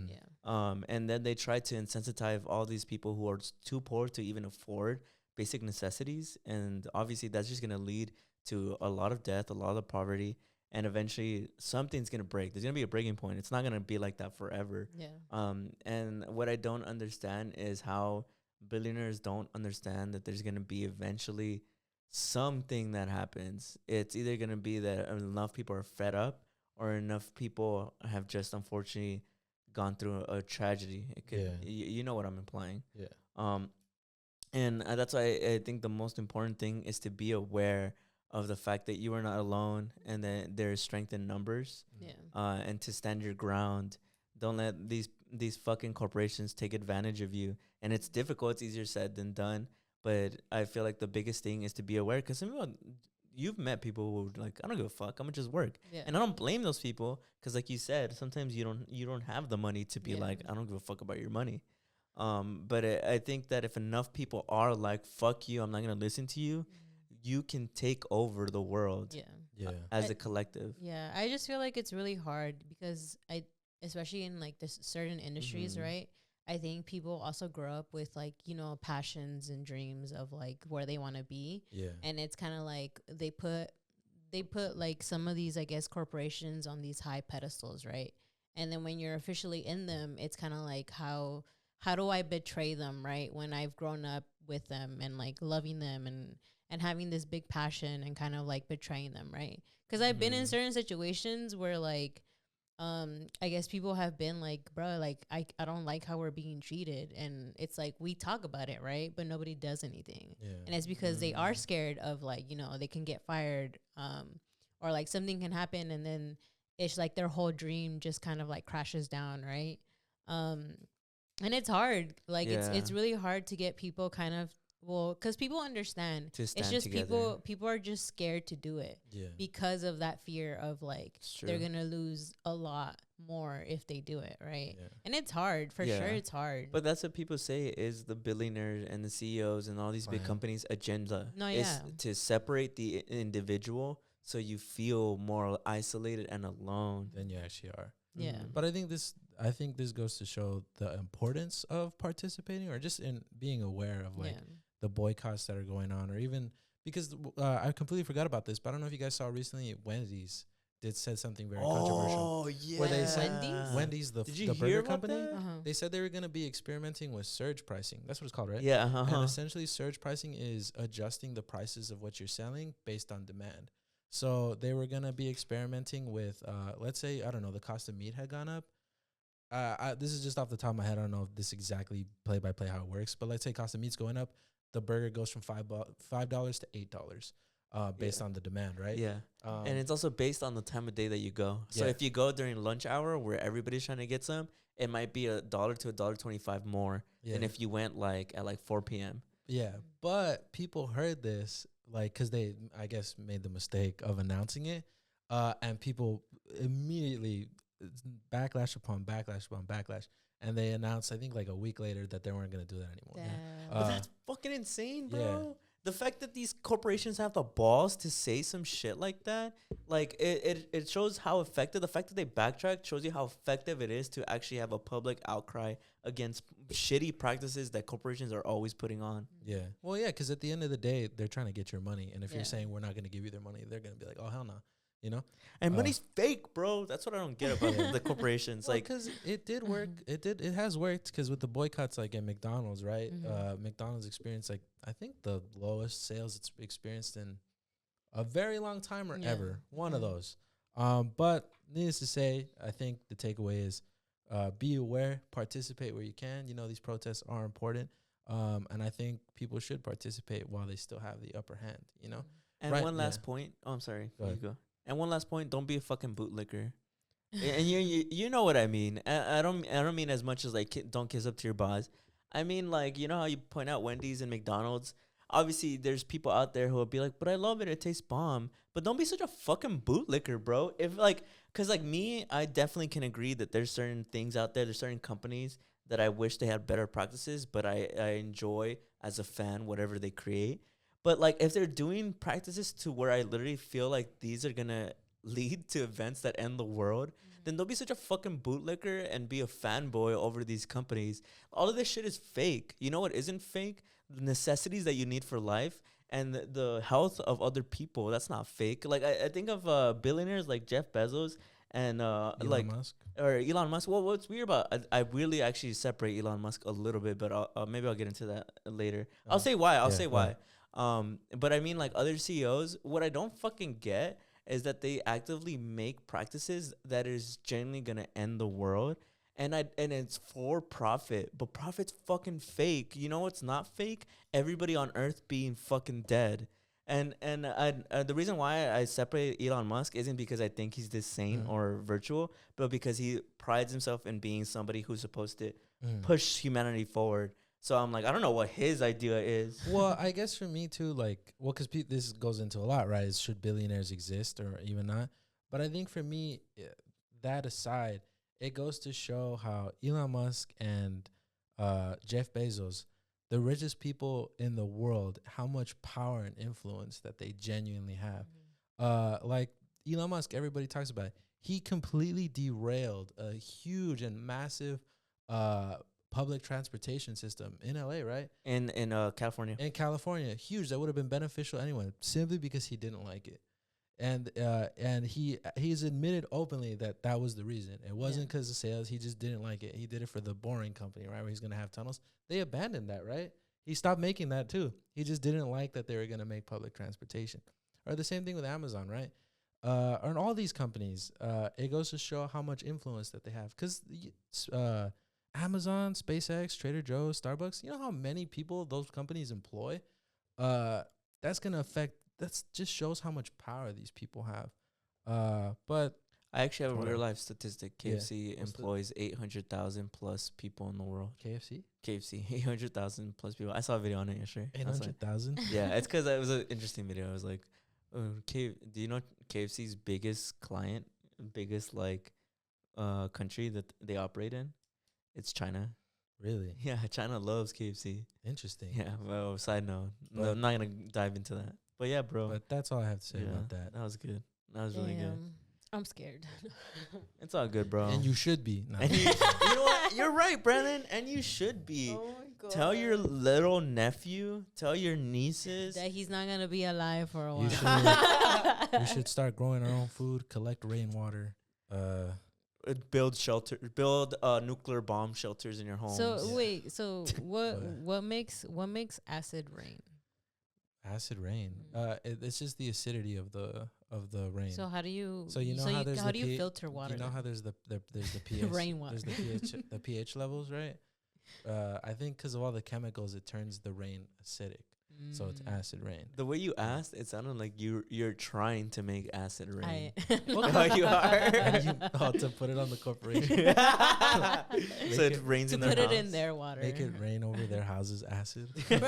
And then they try to insensitize all these people who are too poor to even afford basic necessities. And obviously that's just going to lead to a lot of death, a lot of poverty, and eventually something's going to break. There's going to be a breaking point. It's not going to be like that forever. And what I don't understand is how billionaires don't understand that there's going to be eventually something that happens. It's either going to be that enough people are fed up, or enough people have just unfortunately gone through a tragedy. It could, Yeah. you know what I'm implying. Yeah. And that's why I think the most important thing is to be aware of the fact that you are not alone and that there is strength in numbers, Yeah. and to stand your ground. Don't let these fucking corporations take advantage of you. And it's difficult. It's easier said than done. But I feel like the biggest thing is to be aware, because some people, you've met people who are like, I don't give a fuck. I'm gonna just work. Yeah. And I don't blame those people, because like you said, sometimes you don't have the money to be Yeah. like, I don't give a fuck about your money. But I think that if enough people are like, fuck you, I'm not gonna listen to you, you can take over the world. Yeah. Yeah. As I- a collective. Yeah, I just feel like it's really hard because especially in like this certain industries, Mhm. right? I think people also grow up with like, passions and dreams of like where they want to be. Yeah. And it's kind of like they put like some of these, I guess, corporations on these high pedestals, right? And then when you're officially in them, it's kind of like how do I betray them, right? When I've grown up with them and like loving them and having this big passion and kind of like betraying them, right? Because I've been in Mhm. certain situations where like I guess people have been like, bro, like I don't like how we're being treated, and it's like we talk about it, right? But nobody does anything. Yeah. And it's because they are Mm. scared of like, they can get fired, or like something can happen and then it's like their whole dream just kind of like crashes down, right? Um and it's hard. Like it's Yeah. really hard to get people kind of, well, because people understand. To It's stand just together. people are just scared to do it Yeah. because of that fear of like It's they're true. gonna lose a lot more if they do it, right? Yeah. And it's hard for Yeah. sure. It's hard. But that's what people say is the billionaires and the CEOs and all these big Plan. companies' agenda No, is yeah. to separate the individual so you feel more isolated and alone. Then you actually are. Yeah. Mhm. But I think this goes to show the importance of participating or just in being aware of like Yeah. the boycotts that are going on, or even because I completely forgot about this, but I don't know if you guys saw recently Wendy's said something very controversial. Oh yeah. Where they said Wendy's? Wendy's, the Did you the hear burger about company, that? Uh-huh. they said they were going to be experimenting with surge pricing. That's what it's called, right? Yeah. And Uh-huh. essentially, surge pricing is adjusting the prices of what you're selling based on demand. So they were gonna be experimenting with, let's say, I don't know, the cost of meat had gone up. This is just off the top of my head. I don't know if this exactly play by play how it works, but let's say cost of meat's going up, the burger goes from $5 to $8, based Yeah. on the demand, right? Yeah. And it's also based on the time of day that you go. So Yeah. if you go during lunch hour where everybody's trying to get some, it might be $1 to $1.25 more than if you went like at like 4 p.m. Yeah, but people heard this like because they, I guess, made the mistake of announcing it, and people immediately backlash upon backlash upon backlash, and they announced, I think, like a week later that they weren't gonna do that anymore. Damn. But that's fucking insane, bro. yeah. The fact that these corporations have the balls to say some shit like that, like it shows how effective. The fact that they backtrack shows you how effective it is to actually have a public outcry against shitty practices that corporations are always putting on. Yeah. Well, yeah, because at the end of the day, they're trying to get your money, and if Yeah. you're saying we're not gonna give you their money, they're gonna be like, oh hell no, you know. And money's fake, bro. That's what I don't get about Yeah. the corporations. Well, Like, because it did work. It has worked. Because with the boycotts, like at McDonald's, right? Mhm. McDonald's experienced like I think the lowest sales it's experienced in a very long time or Yeah. ever. One of Mhm. those. But needless to say, I think the takeaway is be aware, participate where you can. You know, these protests are important. And I think people should participate while they still have the upper hand, you know? and Right, one last yeah. point. Oh, I'm sorry. Go You ahead. go. And one last point. Don't be a fucking bootlicker. And you know what I mean. I don't mean as much as like don't kiss up to your boss. I mean like, you know how you point out Wendy's and McDonald's. Obviously, there's people out there who will be like, "But I love it. It tastes bomb." But don't be such a fucking bootlicker, bro. If like, cause like me, I definitely can agree that there's certain things out there. There's certain companies that I wish they had better practices, but I enjoy as a fan whatever they create. But like, if they're doing practices to where I literally feel like these are gonna lead to events that end the world, then don't be such a fucking bootlicker and be a fanboy over these companies. All of this shit is fake. You know what isn't fake? The necessities that you need for life and the health of other people. That's not fake. Like I think of billionaires like Jeff Bezos and Elon like Musk. or Elon Musk. Well, what's weird about I really actually separate Elon Musk a little bit, but maybe I'll get into that later. I'll say why. I'll yeah, say go why. But I mean, like other CEOs, what I don't fucking get is that they actively make practices that is genuinely gonna end the world, and it's for profit, but profit's fucking fake. You know what's not fake? Everybody on Earth being fucking dead. And the reason why I separate Elon Musk isn't because I think he's this sane or virtual, but because he prides himself in being somebody who's supposed to push humanity forward. So I'm like, I don't know what his idea is. Well, I guess for me too, like, well, because this goes into a lot, right? Is should billionaires exist or even not? But I think for me, that aside, it goes to show how Elon Musk and Jeff Bezos, the richest people in the world, how much power and influence that they genuinely have. Like Elon Musk, everybody talks about it. He completely derailed a huge and massive public transportation system in LA, right? In California. In California, huge. That would have been beneficial anyway, simply because he didn't like it. And he's admitted openly that was the reason. It wasn't because of sales. He just didn't like it. He did it for the boring company, right? Where he's going to have tunnels. They abandoned that, right? He stopped making that too. He just didn't like that they were going to make public transportation. Or the same thing with Amazon, right? Or in all these companies, it goes to show how much influence that they have. Because Amazon, SpaceX, Trader Joe's, Starbucks, you know how many people those companies employ? That's going to affect, that just shows how much power these people have. But I actually have a whatever. real life statistic. KFC employs 800,000 plus people in the world. KFC? KFC, 800,000 plus people. I saw a video on it yesterday. 800,000? Yeah, it's because it was an interesting video. I was like, do you know KFC's biggest client, biggest country that they operate in? It's China. Really? Yeah, China loves KFC. Interesting. Yeah, well, side note. No, I'm not going to dive into that. But yeah, bro. But that's all I have to say about that. That was good. That was really good. I'm scared. It's all good, bro. And you should be. And you know what? You're right, Brandon. And you should be. Oh my God. Tell your little nephew, tell your nieces that he's not gonna be alive for a while. We should start growing our own food, collect rainwater. Build nuclear bomb shelters in your homes. So wait, so what makes acid rain? Acid rain. It's just the acidity of the rain. So how do you? So you know how there's how do you filter water? You know how there's the pH rainwater. There's the pH levels, right? I think because of all the chemicals, it turns the rain acidic. So it's acid rain. The way you asked, it sounded like you're trying to make acid rain. Well, you are. To put it on the corporation. So it rains in their house. To put it in their water. Make it rain over their houses acid. Bro,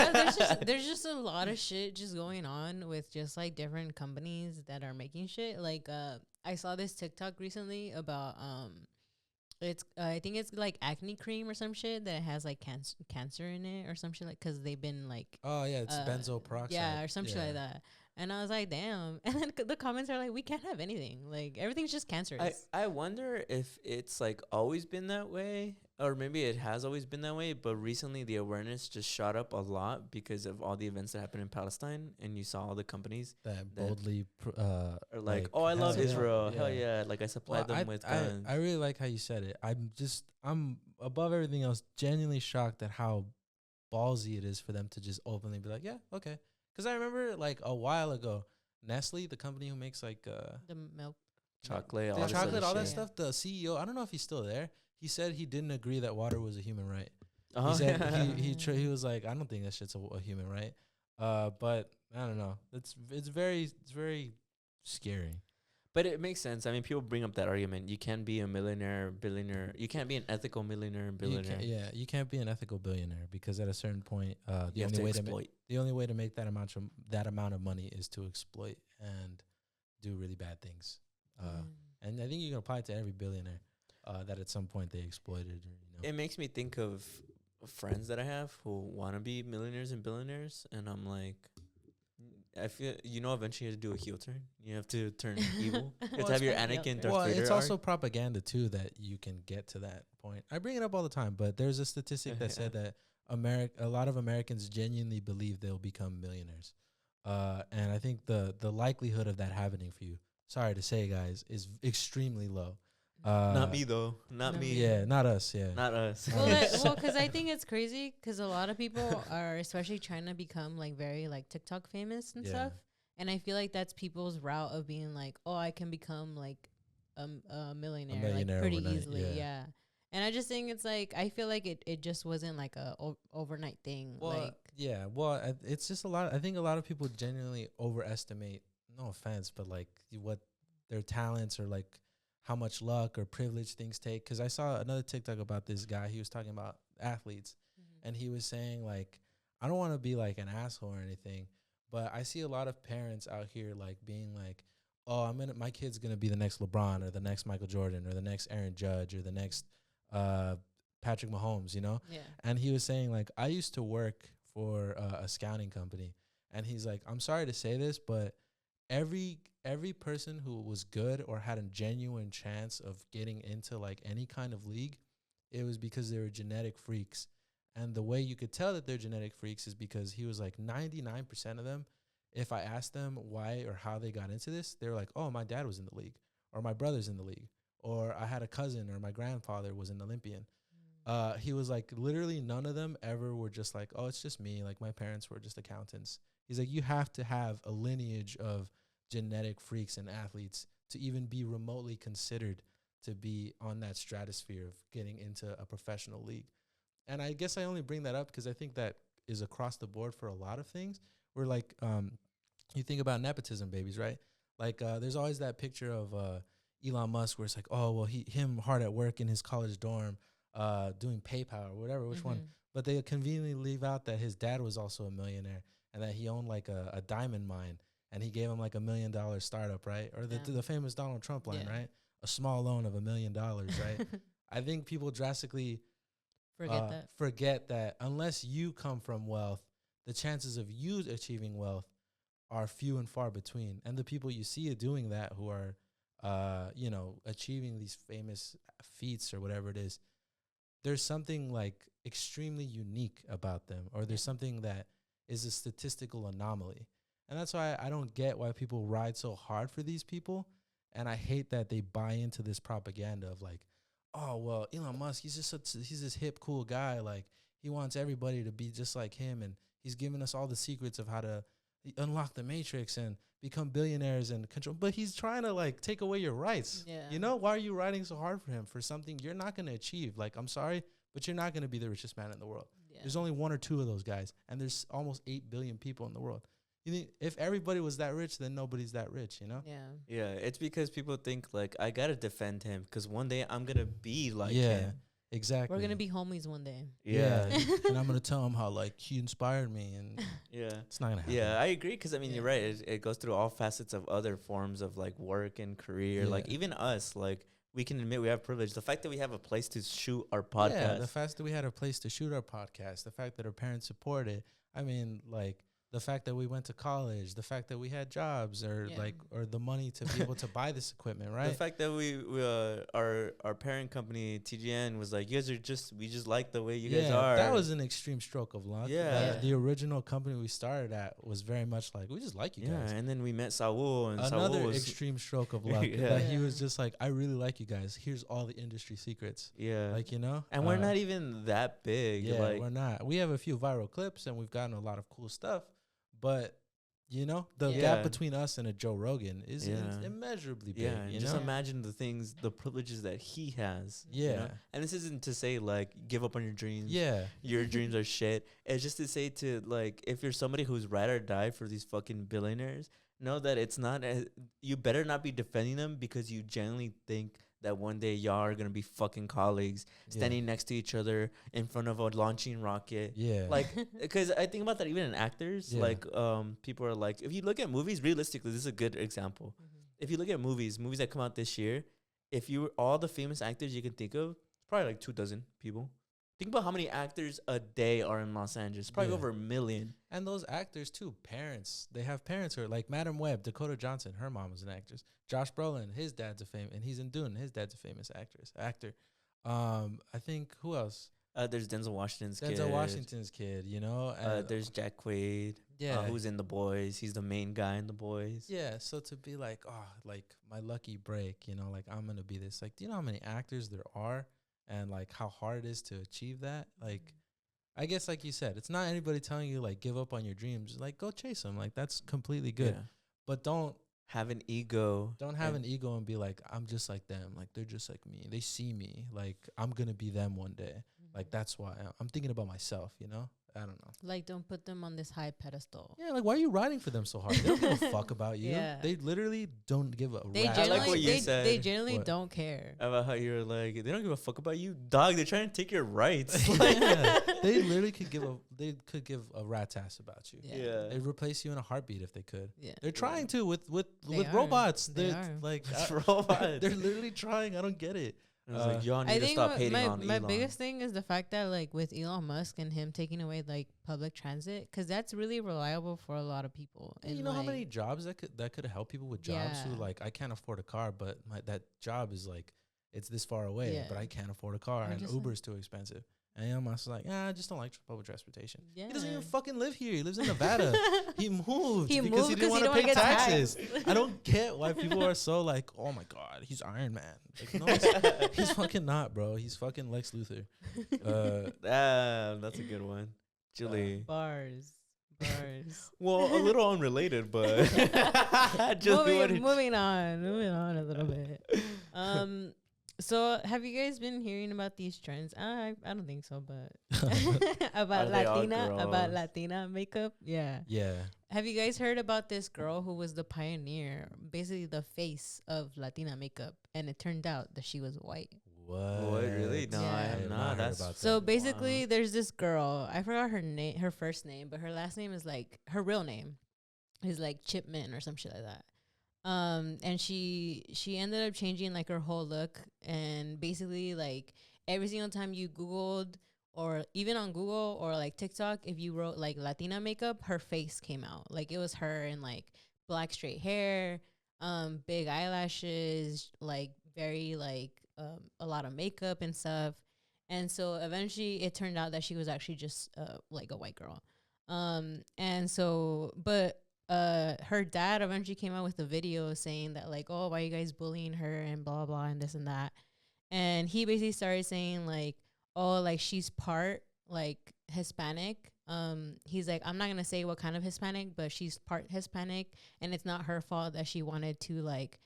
there's just a lot of shit just going on with just like different companies that are making shit. Like I saw this TikTok recently about it's I think it's like acne cream or some shit that has like cancer in it or some shit, like because they've been like it's benzoyl peroxide, yeah, or some shit like that. And I was like, damn. And then the comments are like, we can't have anything, like everything's just cancerous. I wonder if it's like always been that way, or maybe it has always been that way, but recently the awareness just shot up a lot because of all the events that happened in Palestine, and you saw all the companies that boldly are like, oh, I love Israel, hell yeah, like I supplied them with guns. I really like how you said it. I'm above everything else genuinely shocked at how ballsy it is for them to just openly be like, yeah, okay. Because I remember like a while ago, Nestle, the company who makes like the milk, chocolate, all that stuff, the CEO, I don't know if he's still there. He said he didn't agree that water was a human right. He said he was like, I don't think that shit's a human right. But I don't know. It's very scary. But it makes sense. I mean, people bring up that argument. You can't be a millionaire, billionaire. You can't be an ethical millionaire and billionaire. You can't be an ethical billionaire because at a certain point, the only way to make that amount of money is to exploit and do really bad things. And I think you can apply it to every billionaire that at some point they exploited. It makes me think of friends that I have who want to be millionaires and billionaires, and I'm like, I feel eventually you have to do a heel turn. You have to turn evil. You have to have your Anakin Darth Vader it's also propaganda too that you can get to that point. I bring it up all the time, but there's a statistic that said that a lot of Americans genuinely believe they'll become millionaires, and I think the likelihood of that happening for you, sorry to say, guys, is extremely low. Not me though. Not me. Yeah, not us. Yeah, not us. Well, because I think it's crazy because a lot of people are especially trying to become like very like TikTok famous and stuff. And I feel like that's people's route of being like, oh, I can become like a millionaire, like millionaire pretty overnight, easily. yeah. Yeah. And I just think it's like, I feel like it just wasn't like a overnight thing. Well, like, yeah. Well, it's just a lot. I think a lot of people genuinely overestimate. No offense, but like what their talents or like how much luck or privilege things take. Because I saw another TikTok about this guy. He was talking about athletes, and he was saying like, I don't want to be like an asshole or anything, but I see a lot of parents out here like being like, oh, my kid's gonna be the next LeBron or the next Michael Jordan or the next Aaron Judge or the next Patrick Mahomes, you know? yeah. And he was saying like, I used to work for a scouting company, and he's like, I'm sorry to say this, but every person who was good or had a genuine chance of getting into like any kind of league, it was because they were genetic freaks. And the way you could tell that they're genetic freaks is because he was like 99% of them, if I asked them why or how they got into this, they were like, oh, my dad was in the league, or my brother's in the league, or I had a cousin or my grandfather was an Olympian. He was like, literally none of them ever were just like, oh, it's just me. Like my parents were just accountants. He's like, you have to have a lineage of genetic freaks and athletes to even be remotely considered to be on that stratosphere of getting into a professional league. And I guess I only bring that up because I think that is across the board for a lot of things. Where like, you think about nepotism babies, right? Like, there's always that picture of Elon Musk where it's like, oh, well, him hard at work in his college dorm, doing PayPal or whatever, which one. But they conveniently leave out that his dad was also a millionaire and that he owned like a diamond mine and he gave him like $1 million startup, right? Or the famous Donald Trump line, right? A small loan of $1 million, right? I think people drastically forget that unless you come from wealth, the chances of you achieving wealth are few and far between. And the people you see doing that who are, achieving these famous feats or whatever it is, there's something like extremely unique about them, or there's something that is a statistical anomaly. And that's why I don't get why people ride so hard for these people. And I hate that they buy into this propaganda of like, oh, well, Elon Musk, he's this hip, cool guy. Like he wants everybody to be just like him. And he's giving us all the secrets of how to unlock the matrix and become billionaires and control. But he's trying to like take away your rights. Yeah. You know, why are you riding so hard for him for something you're not going to achieve? Like, I'm sorry, but you're not going to be the richest man in the world. Yeah. There's only one or two of those guys, and there's almost 8 billion people in the world. You think if everybody was that rich, then nobody's that rich, you know? Yeah. Yeah, it's because people think, like, I got to defend him because one day I'm going to be like him. Exactly. We're going to be homies one day. Yeah. And I'm going to tell him how, like, he inspired me. And it's not going to happen. Yeah, I agree because, I mean, you're right. It goes through all facets of other forms of, like, work and career. Like, even us, like, we can admit we have privilege. The fact that we have a place to shoot our podcast. Yeah, the fact that we had a place to shoot our podcast. The fact that our parents supported. I mean, like, the fact that we went to college, the fact that we had jobs, or or the money to be able to buy this equipment, right? The fact that we our parent company TGN was like, you guys are we just like the way you guys are. That was an extreme stroke of luck. The original company we started at was very much like, we just like you guys. And then we met Saul, and another Saul was extreme stroke of luck. That he was just like, I really like you guys. Here's all the industry secrets. Yeah, like, you know, and we're not even that big. Yeah, like, we're not. We have a few viral clips, and we've gotten a lot of cool stuff. But, you know, the gap between us and a Joe Rogan is immeasurably big. Yeah, you just know? imagine the privileges that he has. Yeah. You know? And this isn't to say, like, give up on your dreams. Yeah. Your dreams are shit. It's just to say to, like, if you're somebody who's ride or die for these fucking billionaires, know that it's not, you better not be defending them because you genuinely think that one day y'all are going to be fucking colleagues standing next to each other in front of a launching rocket. Yeah. Like, because I think about that even in actors. Yeah. Like, people are like, if you look at movies, realistically, this is a good example. Mm-hmm. If you look at movies that come out this year, if you all the famous actors you can think of, probably like 24 people. Think about how many actors a day are in Los Angeles. Probably over 1 million. And those actors, too, parents. They have parents who are like Madam Web, Dakota Johnson. Her mom was an actress. Josh Brolin, his dad's a famous, and he's in Dune. His dad's a famous actor. I think, who else? There's Denzel Washington's kid, you know. There's Jack Quaid, who's in The Boys. He's the main guy in The Boys. Yeah, so to be like, oh, like my lucky break, you know, like I'm going to be this. Like, do you know how many actors there are? And like how hard it is to achieve that? Like, I guess like you said, it's not anybody telling you like give up on your dreams. Like, go chase them. Like, that's completely good. Yeah. but don't have an ego. have an ego and be like, I'm just like them. Like, they're just like me. They see me. Like, I'm going to be them one day. Like, that's why I'm thinking about myself, you know? I don't know. Like, don't put them on this high pedestal. Yeah, like, why are you riding for them so hard? They don't give a fuck about you. Yeah. They literally don't give a They rat. I like what you they, said. they generally What? don't care. About how you're like, they don't give a fuck about you, dog. They're trying to take your rights. Like, yeah, they literally could give a rat's ass about you. Yeah. They'd replace you in a heartbeat if they could. Yeah. They're trying to with They are. robots. They They're are. like It's robots. they're literally trying. I don't get it. I was like, y'all need I to think stop hating my, on my Elon. biggest thing is the fact that like with Elon Musk and him taking away like public transit, because that's really reliable for a lot of people. And And you know how like, many jobs that could help people with jobs who Yeah. like, I can't afford a car, but that job is like, it's this far away, Yeah. but I can't afford a car, I and just Uber is too expensive. And Elon Musk is like, I just don't like public transportation. Yeah. He doesn't even fucking live here. He lives in Nevada. He moved He because moved he didn't 'cause want he to don't pay get taxes. taxed. I don't get why people are so like, oh my god, he's Iron Man. Like, no, he's fucking not, bro. He's fucking Lex Luthor. That's a good one, Julie. Bars. Well, a little unrelated, but Julie, moving on a little bit. So have you guys been hearing about these trends? I don't think so, but about Are they all Latina makeup. Yeah. Yeah. Have you guys heard about this girl who was the pioneer, basically the face of Latina makeup, and it turned out that she was white. What? really? No, I Yeah. have have not. not heard That's about So that. basically, there's this girl. I forgot her first name, but her last name is like her real name is like Chipman or some shit like that. And she ended up changing like her whole look, and basically like every single time you Googled or even on Google or like TikTok, if you wrote like Latina makeup, her face came out. Like it was her in like black straight hair, big eyelashes, like very like a lot of makeup and stuff. And so eventually it turned out that she was actually just like a white girl. And so but her dad eventually came out with a video saying that like, oh, why are you guys bullying her and blah blah and this and that. And he basically started saying like, oh, like she's part like Hispanic. He's like, I'm not gonna say what kind of Hispanic, but she's part Hispanic, and it's not her fault that she wanted to like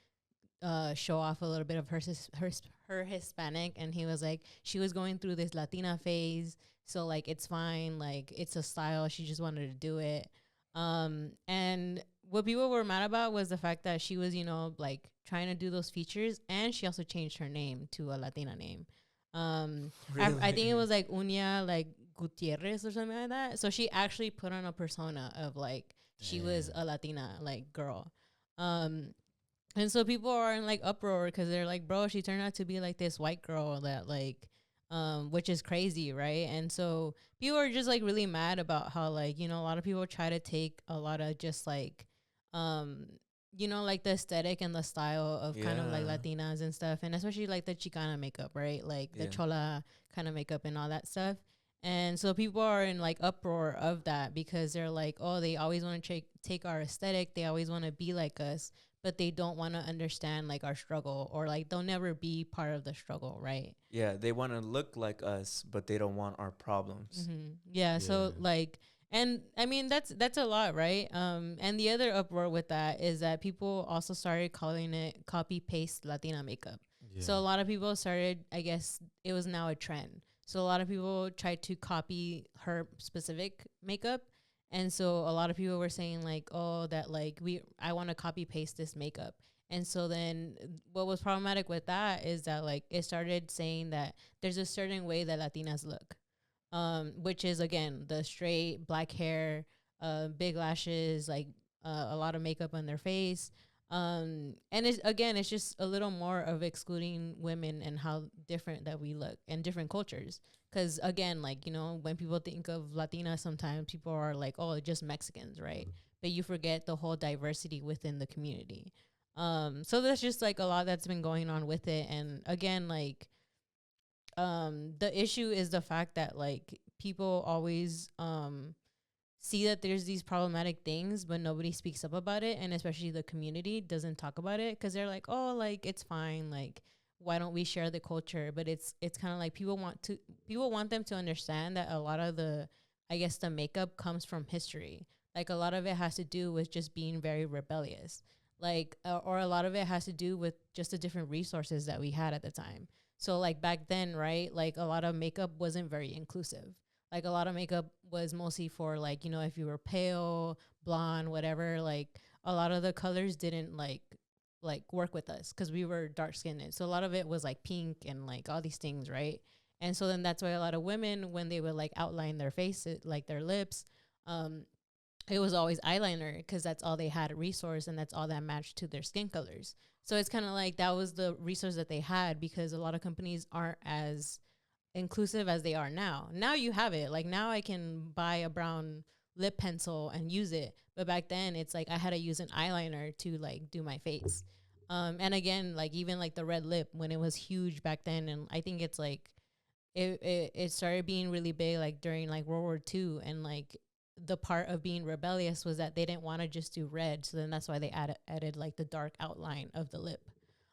show off a little bit of her Hispanic. And he was like, she was going through this Latina phase, so like it's fine, like it's a style, she just wanted to do it. And what people were mad about was the fact that she was, you know, like trying to do those features, and she also changed her name to a Latina name. I think it was like Unia like Gutierrez or something like that. So she actually put on a persona of like she was a Latina like girl. And so people are in like uproar because they're like, bro, she turned out to be like this white girl that like which is crazy, right? And so people are just like really mad about how like, you know, a lot of people try to take a lot of just like you know, like the aesthetic and the style of kind of like Yeah. Latinas and stuff, and especially like the Chicana makeup, right? Like the Yeah. chola kind of makeup and all that stuff. And so people are in like uproar of that because they're like, oh, they always want to take our aesthetic, they always want to be like us, but they don't want to understand like our struggle, or like they'll never be part of the struggle, right? Yeah, they want to look like us, but they don't want our problems. Mm-hmm. Yeah, so Yeah. like, and I mean that's a lot, right? And the other uproar with that is that people also started calling it copy paste Latina makeup. So a lot of people started, I guess it was now a trend. So a lot of people tried to copy her specific makeup. And so a lot of people were saying like, oh, that like I want to copy paste this makeup. And so then what was problematic with that is that like it started saying that there's a certain way that Latinas look, which is again the straight black hair, big lashes, like a lot of makeup on their face. And it's just a little more of excluding women and how different that we look and different cultures. Because again, like, you know, when people think of Latina, sometimes people are like, oh, just Mexicans, right? But you forget the whole diversity within the community. So there's just like a lot that's been going on with it. And again, like, the issue is the fact that like people always see that there's these problematic things, but nobody speaks up about it, and especially the community doesn't talk about it because they're like, oh, like it's fine, like why don't we share the culture? But it's kind of like people want them to understand that a lot of the, I guess, the makeup comes from history. Like a lot of it has to do with just being very rebellious. Like or a lot of it has to do with just the different resources that we had at the time. So like back then, right? Like a lot of makeup wasn't very inclusive. Like a lot of makeup was mostly for like, you know, if you were pale, blonde, whatever, like a lot of the colors didn't like work with us because we were dark skinned. So a lot of it was like pink and like all these things, right? And so then that's why a lot of women, when they would like outline their faces, like their lips, um, it was always eyeliner because that's all they had a resource and that's all that matched to their skin colors. So it's kind of like that was the resource that they had because a lot of companies aren't as inclusive as they are now. Now you have it. Like now I can buy a brown lip pencil and use it. But back then it's like I had to use an eyeliner to like do my face. And again, like even like the red lip when it was huge back then, and I think it's like it started being really big like during like World War II, and like the part of being rebellious was that they didn't want to just do red, so then that's why they added like the dark outline of the lip.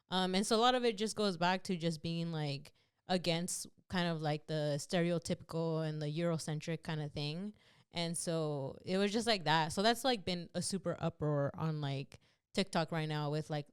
And so a lot of it just goes back to just being like against kind of like the stereotypical and the Eurocentric kind of thing. And so it was just like that. So that's like been a super uproar on like TikTok right now with like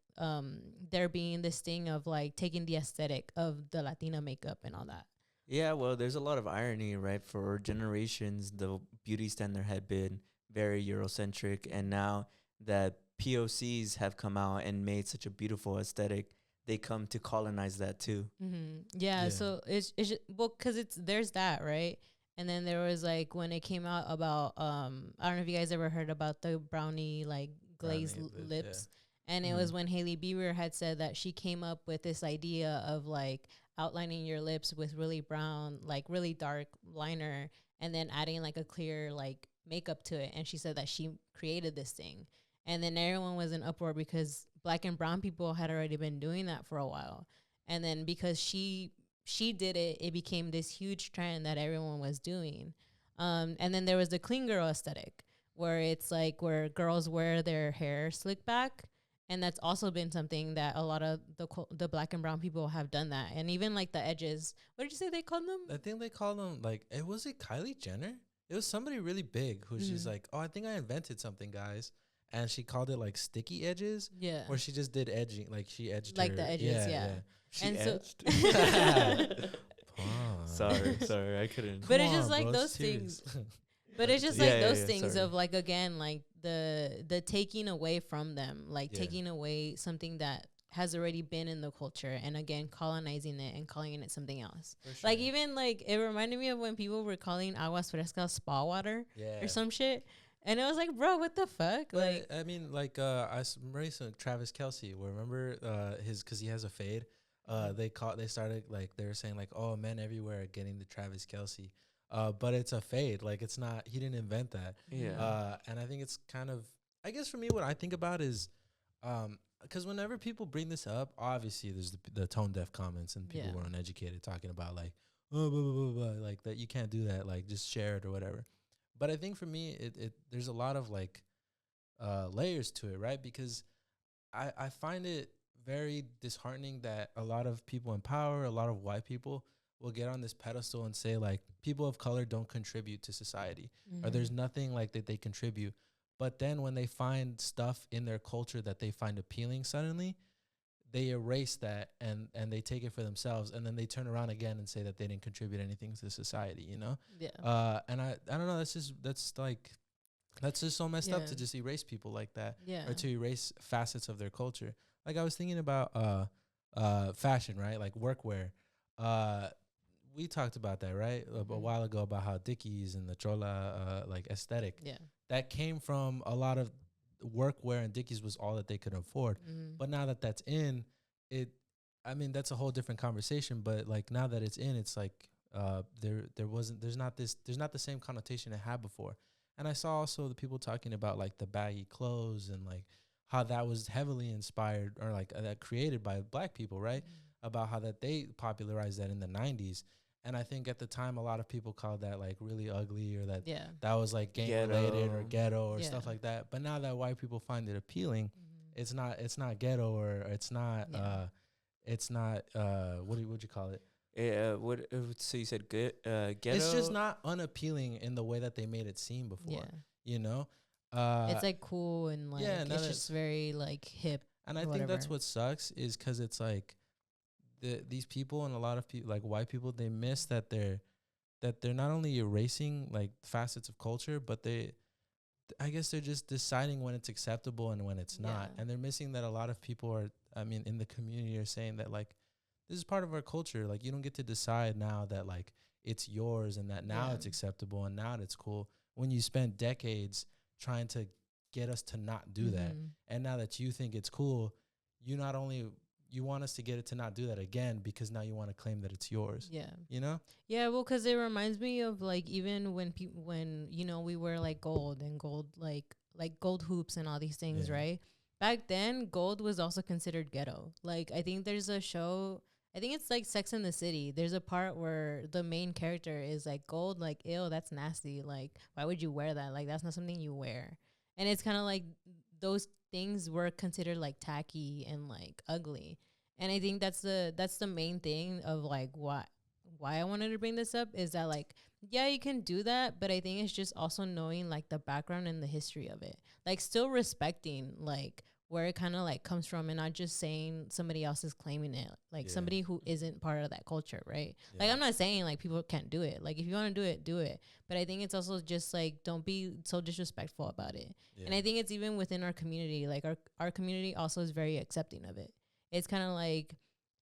there being this thing of like taking the aesthetic of the Latina makeup and all that. Yeah, well, there's a lot of irony, right? For generations, the beauty standard had been very Eurocentric, and now that POCs have come out and made such a beautiful aesthetic, they come to colonize that too. Yeah, Yeah. so it's just, well, because it's there's that, right? And then there was like when it came out about I don't know if you guys ever heard about the brownie like glazed Brownie lips. yeah. And it was when Hailey Bieber had said that she came up with this idea of like outlining your lips with really brown, like really dark liner, and then adding like a clear like makeup to it. And she said that she created this thing. And then everyone was in uproar because black and brown people had already been doing that for a while. And then because she did it, it became this huge trend that everyone was doing. And then there was the clean girl aesthetic, where it's like where girls wear their hair slicked back, and that's also been something that a lot of the black and brown people have done that. And even like the edges, what did you say they called them? I think they called them like was it Kylie Jenner? It was somebody really big who's just like, oh, I think I invented something, guys, and she called it like sticky edges. Yeah, Or she just did edging, like she edged like her, the edges, yeah. She And edged. sorry, I couldn't. But it's just like those things. But it's just like those things sorry. of like again like the taking away from them, like Yeah. taking away something that has already been in the culture, and again colonizing it and calling it something else. Like even like it reminded me of when people were calling aguas frescas spa water or some shit, and it was like, bro, what the fuck? But like I mean, like recently Travis Kelce. Remember because he has a fade. They started like they were saying like, oh, men everywhere are getting the Travis Kelce. But it's a fade. Like it's not. He didn't invent that. Yeah. And I think it's kind of. I guess for me, what I think about is, because whenever people bring this up, obviously there's the tone deaf comments and people who are uneducated talking about like, oh, blah, blah, blah, blah, like that you can't do that. Like just share it or whatever. But I think for me, it there's a lot of like layers to it, right? Because I find it very disheartening that a lot of people in power, a lot of white people will get on this pedestal and say like people of color don't contribute to society or there's nothing like that they contribute. But then when they find stuff in their culture that they find appealing suddenly, they erase that and they take it for themselves, and then they turn around again and say that they didn't contribute anything to society, you know? And I don't know, that's just so messed up to just erase people like that, or to erase facets of their culture. Like I was thinking about fashion, right? Like workwear. We talked about that, right? A while ago about how Dickies and the Chola like aesthetic. Yeah. That came from a lot of workwear, and Dickies was all that they could afford. But now that that's in, I mean, that's a whole different conversation. But like now that it's in, it's like there's not the same connotation it had before. And I saw also the people talking about like the baggy clothes and like how that was heavily inspired or like that created by black people, right? About how that they popularized that in the 90s. And I think at the time, a lot of people called that like really ugly, or that that was like gang related or ghetto or stuff like that. But now that white people find it appealing, it's not ghetto, or it's not what would you call it? So you said ghetto? It's just not unappealing in the way that they made it seem before. You know, It's like cool and like yeah, it's just very like hip. and I or think that's whatever. what sucks is because it's like these people and a lot of people like white people, they miss that they're not only erasing like facets of culture, but I guess they're just deciding when it's acceptable and when it's not. Yeah. And they're missing that a lot of people are, I mean, in the community are saying that like, this is part of our culture. Like, you don't get to decide now that like it's yours and that now Yeah. it's acceptable and now it's cool, when you spent decades trying to get us to not do that. Mhm. And now that you think it's cool, you not only, you want us to get it to not do that again because now you want to claim that it's yours, Yeah. you know? Yeah, well, because it reminds me of like even when people when we wear like gold and gold like gold hoops and all these things, Yeah. right? Back then, gold was also considered ghetto. Like I think there's a show. I think it's like Sex in the City. There's a part where the main character is like gold, like ew, that's nasty. Like why would you wear that? Like that's not something you wear. And it's kind of like those things were considered like tacky and like ugly. And I think that's the main thing of like why I wanted to bring this up is that like yeah, you can do that, but I think it's just also knowing like the background and the history of it. Like still respecting like where it kind of like comes from and not just saying somebody else is claiming it. Like Yeah. somebody who isn't part of that culture, right? Yeah. Like I'm not saying like people can't do it. Like if you want to do it, do it. But I think it's also just like don't be so disrespectful about it. Yeah. And I think it's even within our community. Like our community also is very accepting of it. It's kind of like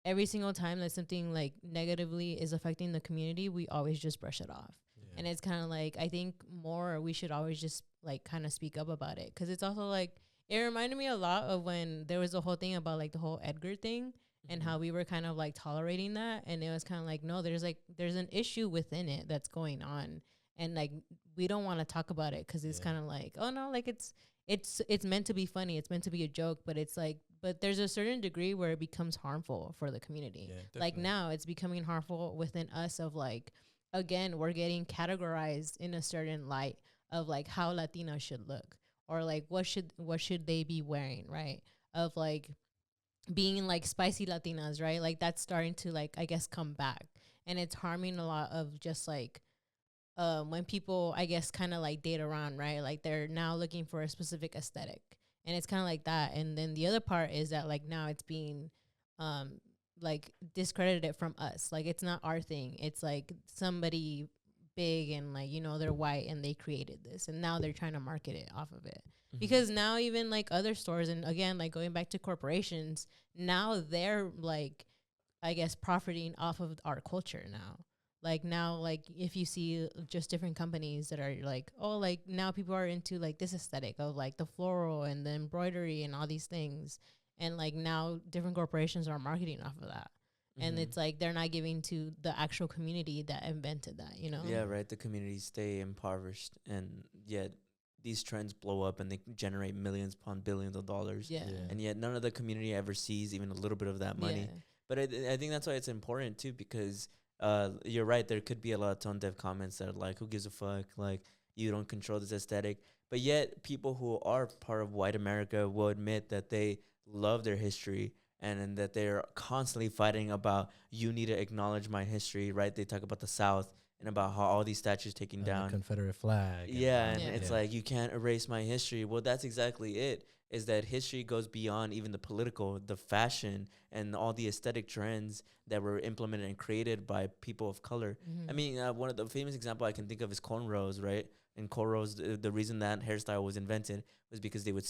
every single time that something like negatively is affecting the community, we always just brush it off. Yeah. And it's kind of like I think more we should always just like kind of speak up about it because it's also like it reminded me a lot of when there was the whole thing about like the whole Edgar thing and how we were kind of like tolerating that, and it was kind of like no, there's an issue within it that's going on, and like we don't want to talk about it because it's Yeah. kind of like oh no, like it's meant to be funny, it's meant to be a joke, but it's like but there's a certain degree where it becomes harmful for the community. Yeah, Like definitely. now it's becoming harmful within us of like again we're getting categorized in a certain light of like how Latinas should look or like what should they be wearing, right? Of like being like spicy Latinas, right? Like that's starting to like I guess come back, and it's harming a lot of just like when people I guess kind of like date around, right? Like they're now looking for a specific aesthetic, and it's kind of like that. And then the other part is that like now it's being um like discredited from us. Like it's not our thing. It's like somebody big and like they're white and they created this, and now they're trying to market it off of it. Because now even like other stores, and again like going back to corporations, now they're like I guess profiting off of our culture now. Like now, like if you see just different companies that are like, oh, like now people are into like this aesthetic of like the floral and the embroidery and all these things. And like now different corporations are marketing off of that. And it's like they're not giving to the actual community that invented that. Yeah, right. The communities stay impoverished, and yet these trends blow up and they generate millions upon billions of dollars. Yeah. Yeah. And yet none of the community ever sees even a little bit of that money. Yeah. But I think that's why it's important too, because you're right. There could be a lot of tone deaf comments that are like, "Who gives a fuck? Like, you don't control this aesthetic." But yet, people who are part of white America will admit that they love their history, and that they're constantly fighting about, "You need to acknowledge my history." Right? They talk about the South and about how all these statues taken And down. the Confederate flag. Yeah, and Yeah. it's like you can't erase my history. Well, that's exactly it. Is that history goes beyond even the political, the fashion, and all the aesthetic trends that were implemented and created by people of color. I mean, one of the famous example I can think of is cornrows, right? And cornrows, the reason that hairstyle was invented was because they would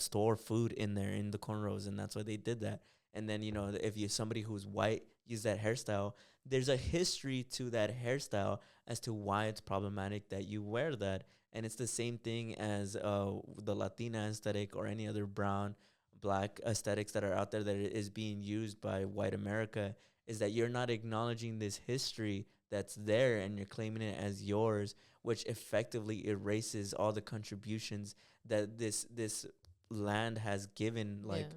store food in there in the cornrows, and that's why they did that. And then if you somebody who's white use that hairstyle, there's a history to that hairstyle as to why it's problematic that you wear that. And it's the same thing as the Latina aesthetic or any other brown, black aesthetics that are out there that is being used by white America, is that you're not acknowledging this history that's there and you're claiming it as yours, which effectively erases all the contributions that this land has given, like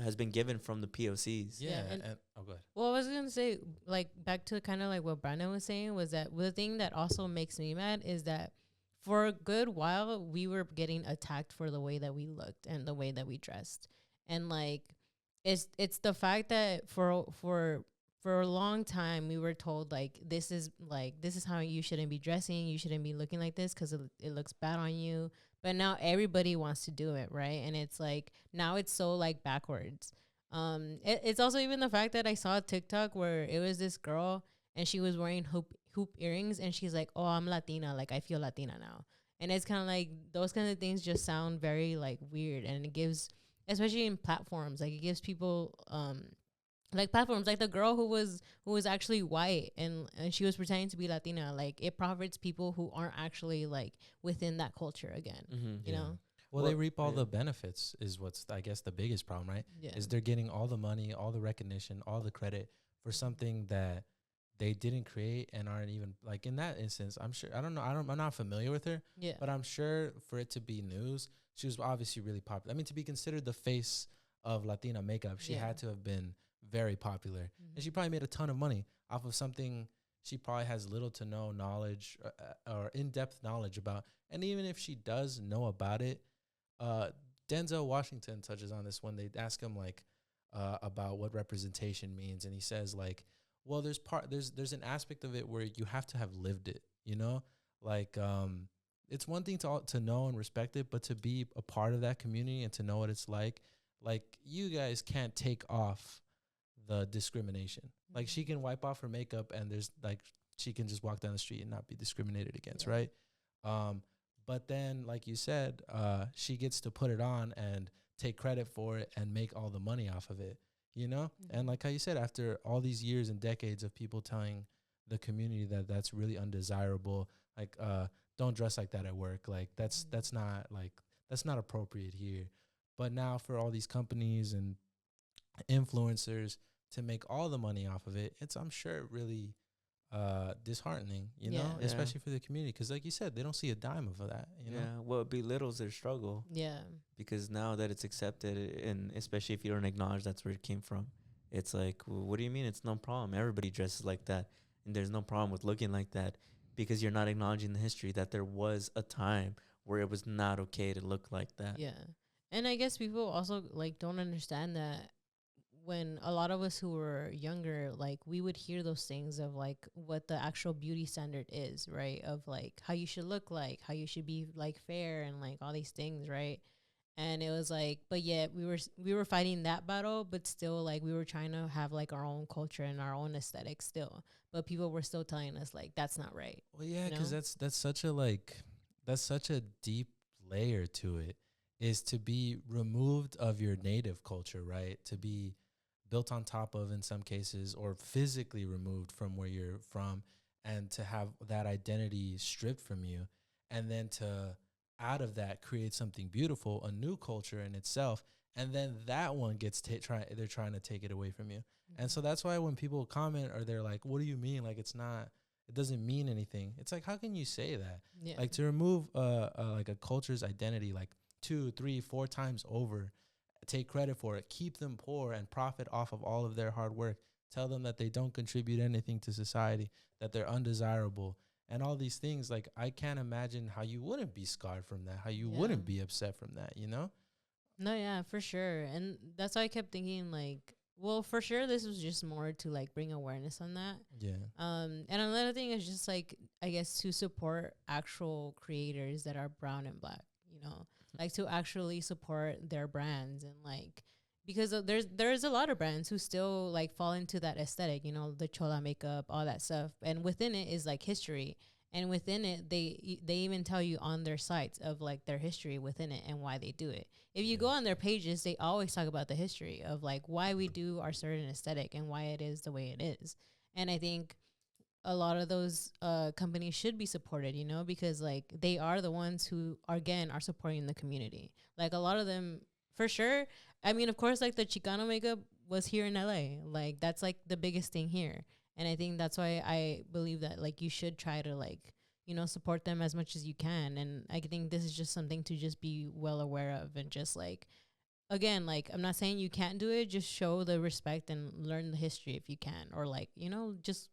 has been given from the POCs. Yeah. Yeah, and Oh, go ahead. Well, I was gonna say, like, back to kind of like what Brandon was saying was that the thing that also makes me mad is that for a good while we were getting attacked for the way that we looked and the way that we dressed, and like, it's the fact that for a long time we were told like this is how you shouldn't be dressing, you shouldn't be looking like this because it looks bad on you, but now everybody wants to do it, right? And it's like now it's so like backwards. It's also even the fact that I saw a TikTok where it was this girl and she was wearing hoop earrings and she's like, "Oh, I'm Latina, like I feel Latina now." And it's kind of like those kind of things just sound very like weird, and it gives, especially in platforms, like it gives people like platforms, like the girl who was actually white and she was pretending to be Latina, like it profits people who aren't actually like within that culture again, you know. Well, they reap all yeah. the benefits is what's, I guess, the biggest problem, right? Yeah. Is they're getting all the money, all the recognition, all the credit for something that they didn't create and aren't even, like, in that instance, I'm sure, I'm not familiar with her, Yeah. but I'm sure for it to be news, she was obviously really popular. I mean, to be considered the face of Latina makeup, she Yeah. had to have been very popular. And she Mhm. probably made a ton of money off of something she probably has little to no knowledge or in-depth knowledge about. And even if she does know about it, Denzel Washington touches on this when they ask him like about what representation means, and he says like, well, there's an aspect of it where you have to have lived it, you know, like it's one thing to know and respect it, but to be a part of that community and to know what it's like you guys can't take off the discrimination. Like she can wipe off her makeup and there's like she can just walk down the street and not be discriminated against, Yeah. right? But then, like you said, she gets to put it on and take credit for it and make all the money off of it, you know? And like how you said, after all these years and decades of people telling the community that that's really undesirable, like don't dress like that at work, like that's not appropriate here. But now for all these companies and influencers to make all the money off of it, it's, I'm sure, really disheartening, you know, Yeah. especially for the community, because like you said, they don't see a dime of that, you know. Yeah, well, it belittles their struggle Yeah. because now that it's accepted, and especially if you don't acknowledge that's where it came from, it's like, well, what do you mean? It's no problem. Everybody dresses like that, and there's no problem with looking like that because you're not acknowledging the history that there was a time where it was not okay to look like that. Yeah. And I guess people also like don't understand that when a lot of us who were younger, like we would hear those things of like what the actual beauty standard is, right? Of like how you should look like, how you should be like fair and like all these things, right? And it was like, but yet we were fighting that battle, but still like we were trying to have like our own culture and our own aesthetic still. But people were still telling us like that's not right. Well, yeah, you because know? that's such a deep layer to it, is to be removed of your native culture, right? To be built on top of in some cases, or physically removed from where you're from, and to have that identity stripped from you, and then to out of that create something beautiful, a new culture in itself, and then that one gets they're trying to take it away from you. And so that's why when people comment or they're like, what do you mean, like it doesn't mean anything, it's like, how can you say that? Yeah. Like to remove like a culture's identity like 2, 3, 4 times over, take credit for it, keep them poor and profit off of all of their hard work, tell them that they don't contribute anything to society, that they're undesirable, and all these things. Like, I can't imagine how you wouldn't be scarred from that, how you Yeah. wouldn't be upset from that, you know? No, yeah, for sure. And that's why I kept thinking like, well, for sure this was just more to like bring awareness on that. Yeah. And another thing is just like I guess to support actual creators that are brown and black, you know, like to actually support their brands and like because there's a lot of brands who still like fall into that aesthetic, you know, the chola makeup, all that stuff, and within it is like history, and within it they even tell you on their sites of like their history within it and why they do it. If you go on their pages, they always talk about the history of like why we do our certain aesthetic and why it is the way it is. And I think a lot of those companies should be supported, you know, because like they are the ones who again are supporting the community. Like a lot of them, for sure. I mean, of course, like the Chicano makeup was here in LA. Like that's like the biggest thing here. And I think that's why I believe that like you should try to like, you know, support them as much as you can. And I think this is just something to just be well aware of and just like, again, like I'm not saying you can't do it, just show the respect and learn the history if you can, or like, you know, just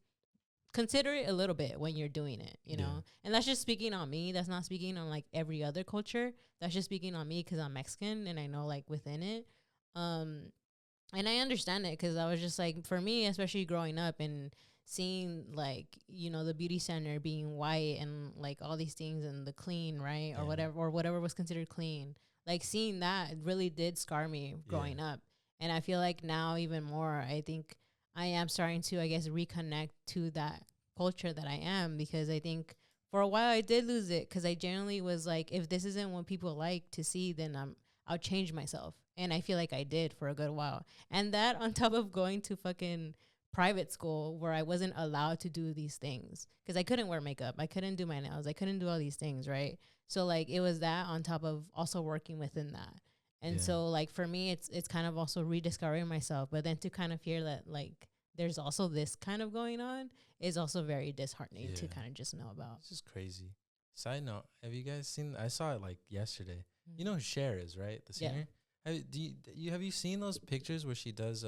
consider it a little bit when you're doing it, you know. And that's just speaking on me. That's not speaking on like every other culture. That's just speaking on me because I'm Mexican and I know like within it. And I understand it because I was just like, for me, especially growing up and seeing like, you know, the beauty center being white and like all these things and the clean, right? Yeah. Or whatever was considered clean. Like seeing that really did scar me growing up. And I feel like now even more, I think I am starting to, I guess, reconnect to that culture that I am, because I think for a while I did lose it, because I genuinely was like, if this isn't what people like to see, then I'll change myself. And I feel like I did for a good while. And that on top of going to fucking private school where I wasn't allowed to do these things, because I couldn't wear makeup, I couldn't do my nails, I couldn't do all these things, right? So like it was that on top of also working within that. And so like for me it's kind of also rediscovering myself, but then to kind of hear that like there's also this kind of going on is also very disheartening to kind of just know about. It's just crazy. Side note, have you guys seen, I saw it like yesterday. You know who Cher is, right? The singer? Have you seen those pictures where she does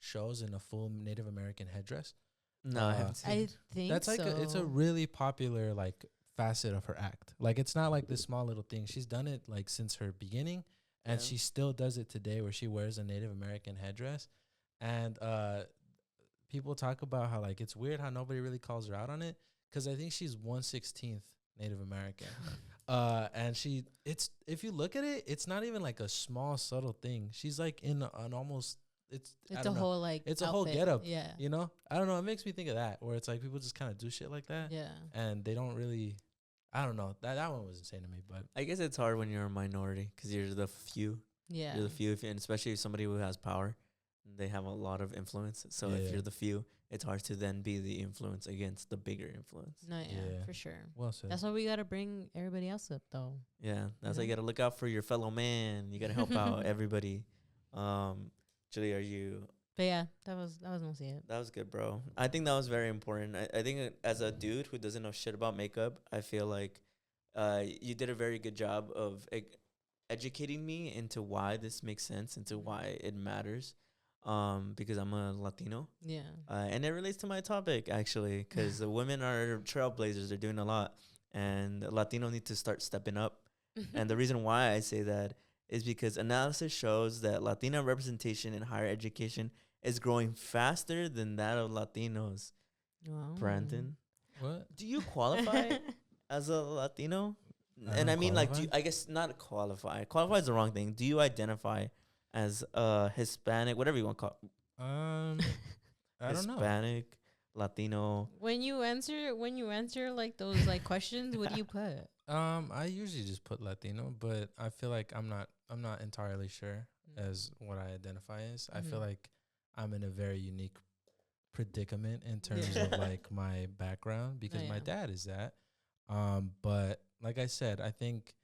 shows in a full Native American headdress? No, I haven't seen I it. think That's like it's a really popular like facet of her act. Like it's not like this small little thing. She's done it like since her beginning, and she still does it today, where she wears a Native American headdress. And people talk about how like it's weird how nobody really calls her out on it, because I think she's 1/16 Native American. And it's if you look at it, it's not even like a small subtle thing. She's like in an almost it's a whole like it's a outfit. whole getup. Yeah. You know, I don't know. It makes me think of that, where it's like people just kind of do shit like that. Yeah. And they don't really. I don't know. That one was insane to me, but I guess it's hard when you're a minority because you're the few. Yeah. You're the few, and especially somebody who has power, they have a lot of influence. So if you're the few, it's hard to then be the influence against the bigger influence. No, yeah, for sure. Well said. That's why we gotta bring everybody else up, though. Yeah, that's why you gotta look out for your fellow man. You gotta help out everybody. Julie, are you? But yeah, that was mostly it. That was good, bro. I think that was very important. I think as a dude who doesn't know shit about makeup, I feel like you did a very good job of educating me into why this makes sense, into why it matters. Because I'm a Latino. Yeah. And it relates to my topic, actually, because the women are trailblazers. They're doing a lot. And Latino need to start stepping up. And the reason why I say that is because analysis shows that Latina representation in higher education is growing faster than that of Latinos. Wow. Brandon, What? do you qualify as a Latino? I mean, like, qualify? I guess not qualify. Qualify is the wrong thing. Do you identify as Hispanic, whatever you want to call it? I don't know. Hispanic, Latino. When you answer like those like questions, what do you put? I usually just put Latino, but I feel like I'm not entirely sure as what I identify as. I feel like I'm in a very unique predicament in terms of like my background, because my dad is that. But like I said, I think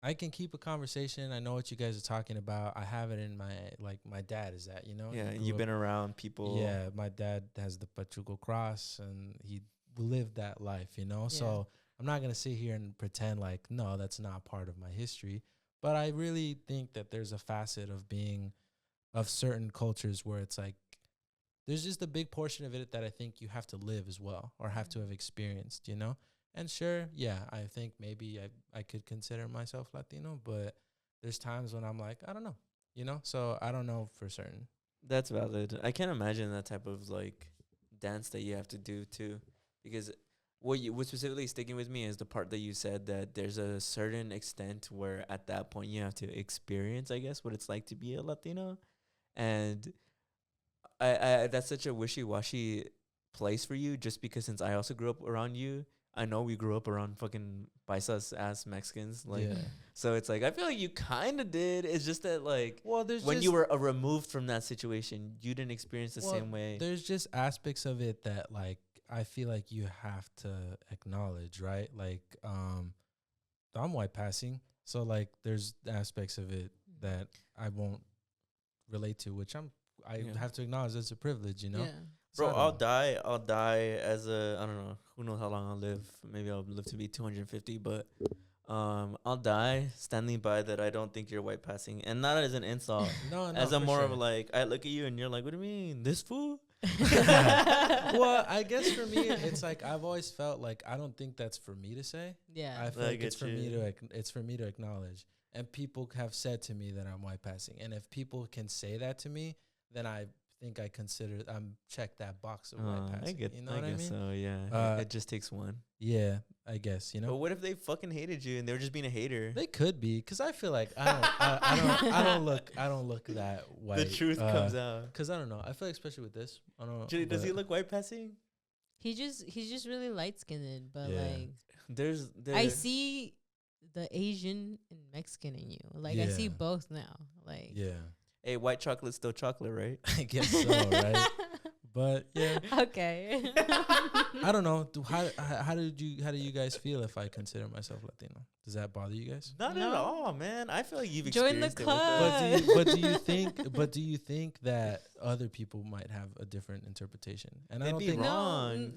I can keep a conversation. I know what you guys are talking about. I have it in my dad is that, you know? Yeah, you've been around people. Yeah, my dad has the Pachuco Cross, and he lived that life, you know? Yeah. So I'm not going to sit here and pretend like, no, that's not part of my history. But I really think that there's a facet of certain cultures where it's like, there's just a big portion of it that I think you have to live as well, or have to have experienced, you know? And sure, yeah, I think maybe I could consider myself Latino, but there's times when I'm like, I don't know, you know? So I don't know for certain. That's valid. I can't imagine that type of like dance that you have to do too, because what's specifically sticking with me is the part that you said that there's a certain extent where at that point you have to experience, I guess, what it's like to be a Latino. And I that's such a wishy-washy place for you, just because since I also grew up around you, I know we grew up around fucking paisas ass Mexicans, like, so it's like I feel like you kind of did. It's just that like, well, there's when you were removed from that situation, you didn't experience the same way. There's just aspects of it that like I feel like you have to acknowledge, right? Like, I'm white passing, so like there's aspects of it that I won't relate to, which I have to acknowledge as a privilege, you know. Yeah. Bro, I'll die as I don't know, who knows how long I'll live. Maybe I'll live to be 250, but I'll die standing by that I don't think you're white passing, and not as an insult. No, as a more of like, I look at you and you're like, what do you mean, this fool? Well, I guess for me, it's like I've always felt like I don't think that's for me to say. Yeah. I feel like it's for me to acknowledge. And people have said to me that I'm white passing, and if people can say that to me, then I think I consider I'm check that box of white passing. I get, you know I what I guess mean? so. Yeah, Uh, it just takes one. Yeah, I guess But what if they fucking hated you and they were just being a hater? they could be, because I feel like I don't look that white. The truth comes out. Because I don't know. I feel like especially with this, I don't know. Julie, does he look white passing? he's just really light skinned, but Yeah. like There's I see the Asian and Mexican in you. Like I see Yeah. both now. Like Yeah, hey, white chocolate's still chocolate, right? I guess so, right? But yeah, okay. I don't know. How do you guys feel if I consider myself Latino? Does that bother you guys? Not No. at all, man. I feel like you've Join the experienced club. it with us. But do you think that other people might have a different interpretation? And I They'd don't be think, wrong.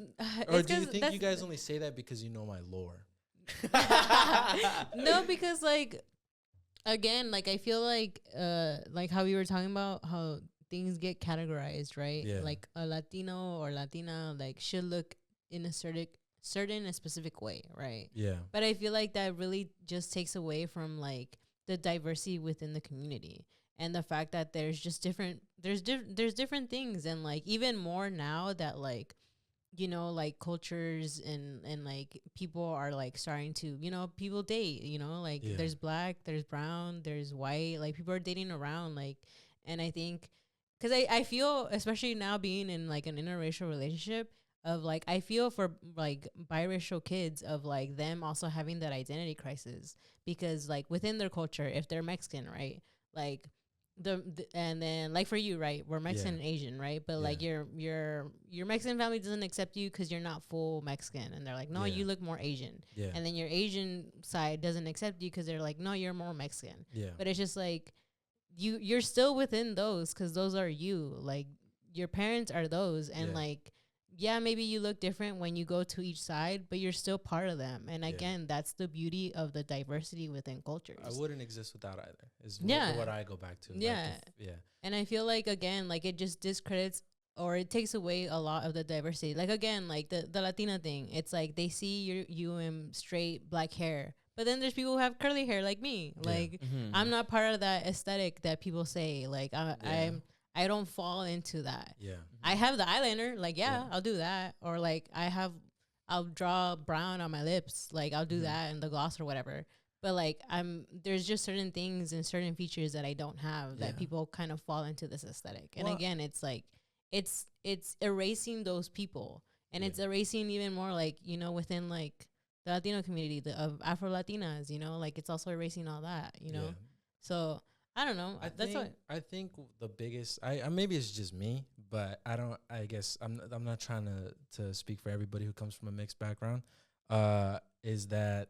or do you think you guys only say that because you know my lore? No, because like again, like I feel like how we were talking about how things get categorized, right? Yeah. Like a Latino or Latina like should look in a certain a specific way, right? Yeah, But I feel like that really just takes away from like the diversity within the community and the fact that there's just there's different things, and like even more now that like like cultures and like people are like starting to people date, like Yeah. there's black, there's brown, there's white, like people are dating around, like, and I think because I feel, especially now being in like an interracial relationship, of like I feel for like biracial kids of like them also having that identity crisis, because like within their culture, if they're Mexican, right, like and then like for you, right, we're Mexican and Asian, right, but like your Mexican family doesn't accept you because you're not full Mexican, and they're like, no, you look more Asian. And then your Asian side doesn't accept you because they're like, no, you're more Mexican. But it's just like you're still within those, because those are you, like your parents are those, and like maybe you look different when you go to each side, but you're still part of them. And again, that's the beauty of the diversity within cultures. I wouldn't exist without either. Is what I go back to. Yeah. Like And I feel like again, like it just discredits or it takes away a lot of the diversity. Like again, like the Latina thing, it's like they see you in straight black hair, but then there's people who have curly hair like me. Like I'm not part of that aesthetic that people say. Like I don't fall into that. I have the eyeliner, like I'll do that, or like I'll draw brown on my lips, like I'll do that, and the gloss or whatever. But like there's just certain things and certain features that I don't have that people kind of fall into this aesthetic. And again, it's like it's erasing those people, and it's erasing even more like within like the Latino community of Afro Latinas, like it's also erasing all that, So I don't know. I think the biggest, I maybe it's just me, but I guess I'm not trying to speak for everybody who comes from a mixed background. Is that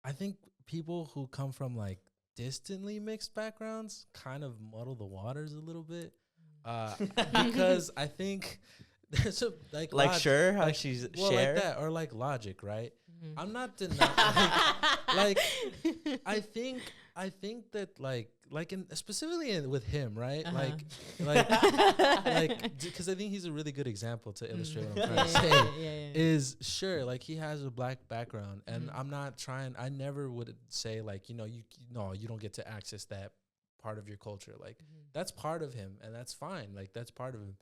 I think people who come from like distantly mixed backgrounds kind of muddle the waters a little bit. Because I think there's a like logic, sure how she's share like that, or like logic, right? I'm not denying like I think that like specifically with him, right? Like because I think he's a really good example to illustrate what I'm trying to say. Is sure, like he has a black background, and I never would say like you don't get to access that part of your culture. Like that's part of him, and that's fine. Like that's part of him.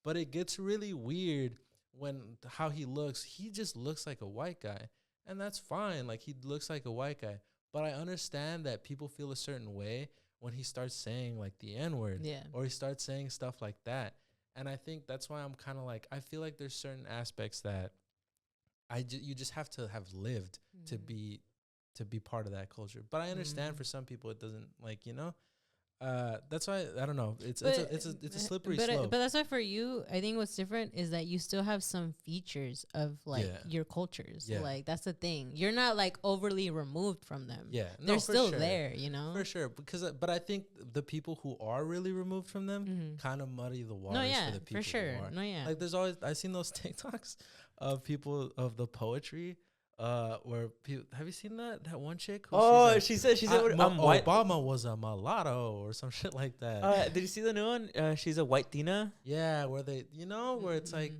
But it gets really weird when how he looks. He just looks like a white guy, and that's fine. Like he looks like a white guy. But I understand that people feel a certain way when he starts saying like the N-word, or he starts saying stuff like that. And I think that's why I'm kind of like, I feel like there's certain aspects that you just have to have lived to be part of that culture. But I understand for some people it doesn't, like, that's why I don't know. It's a slippery slope. But that's why for you, I think what's different is that you still have some features of like your cultures. Like that's the thing. You're not like overly removed from them. They're still there. For sure. But I think the people who are really removed from them kind of muddy the waters for the people who are. Like there's always I've seen those TikToks of people of the poetry. Where people, have you seen that one chick? She said I'm white. Obama was a mulatto or some shit like that. Did you see the new one? She's a white Latina. Yeah, where they, where it's like,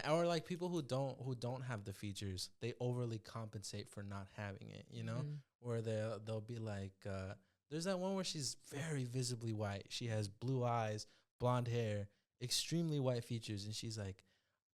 or like people who don't have the features, they overly compensate for not having it. Where they'll be like, there's that one where she's very visibly white. She has blue eyes, blonde hair, extremely white features, and she's like,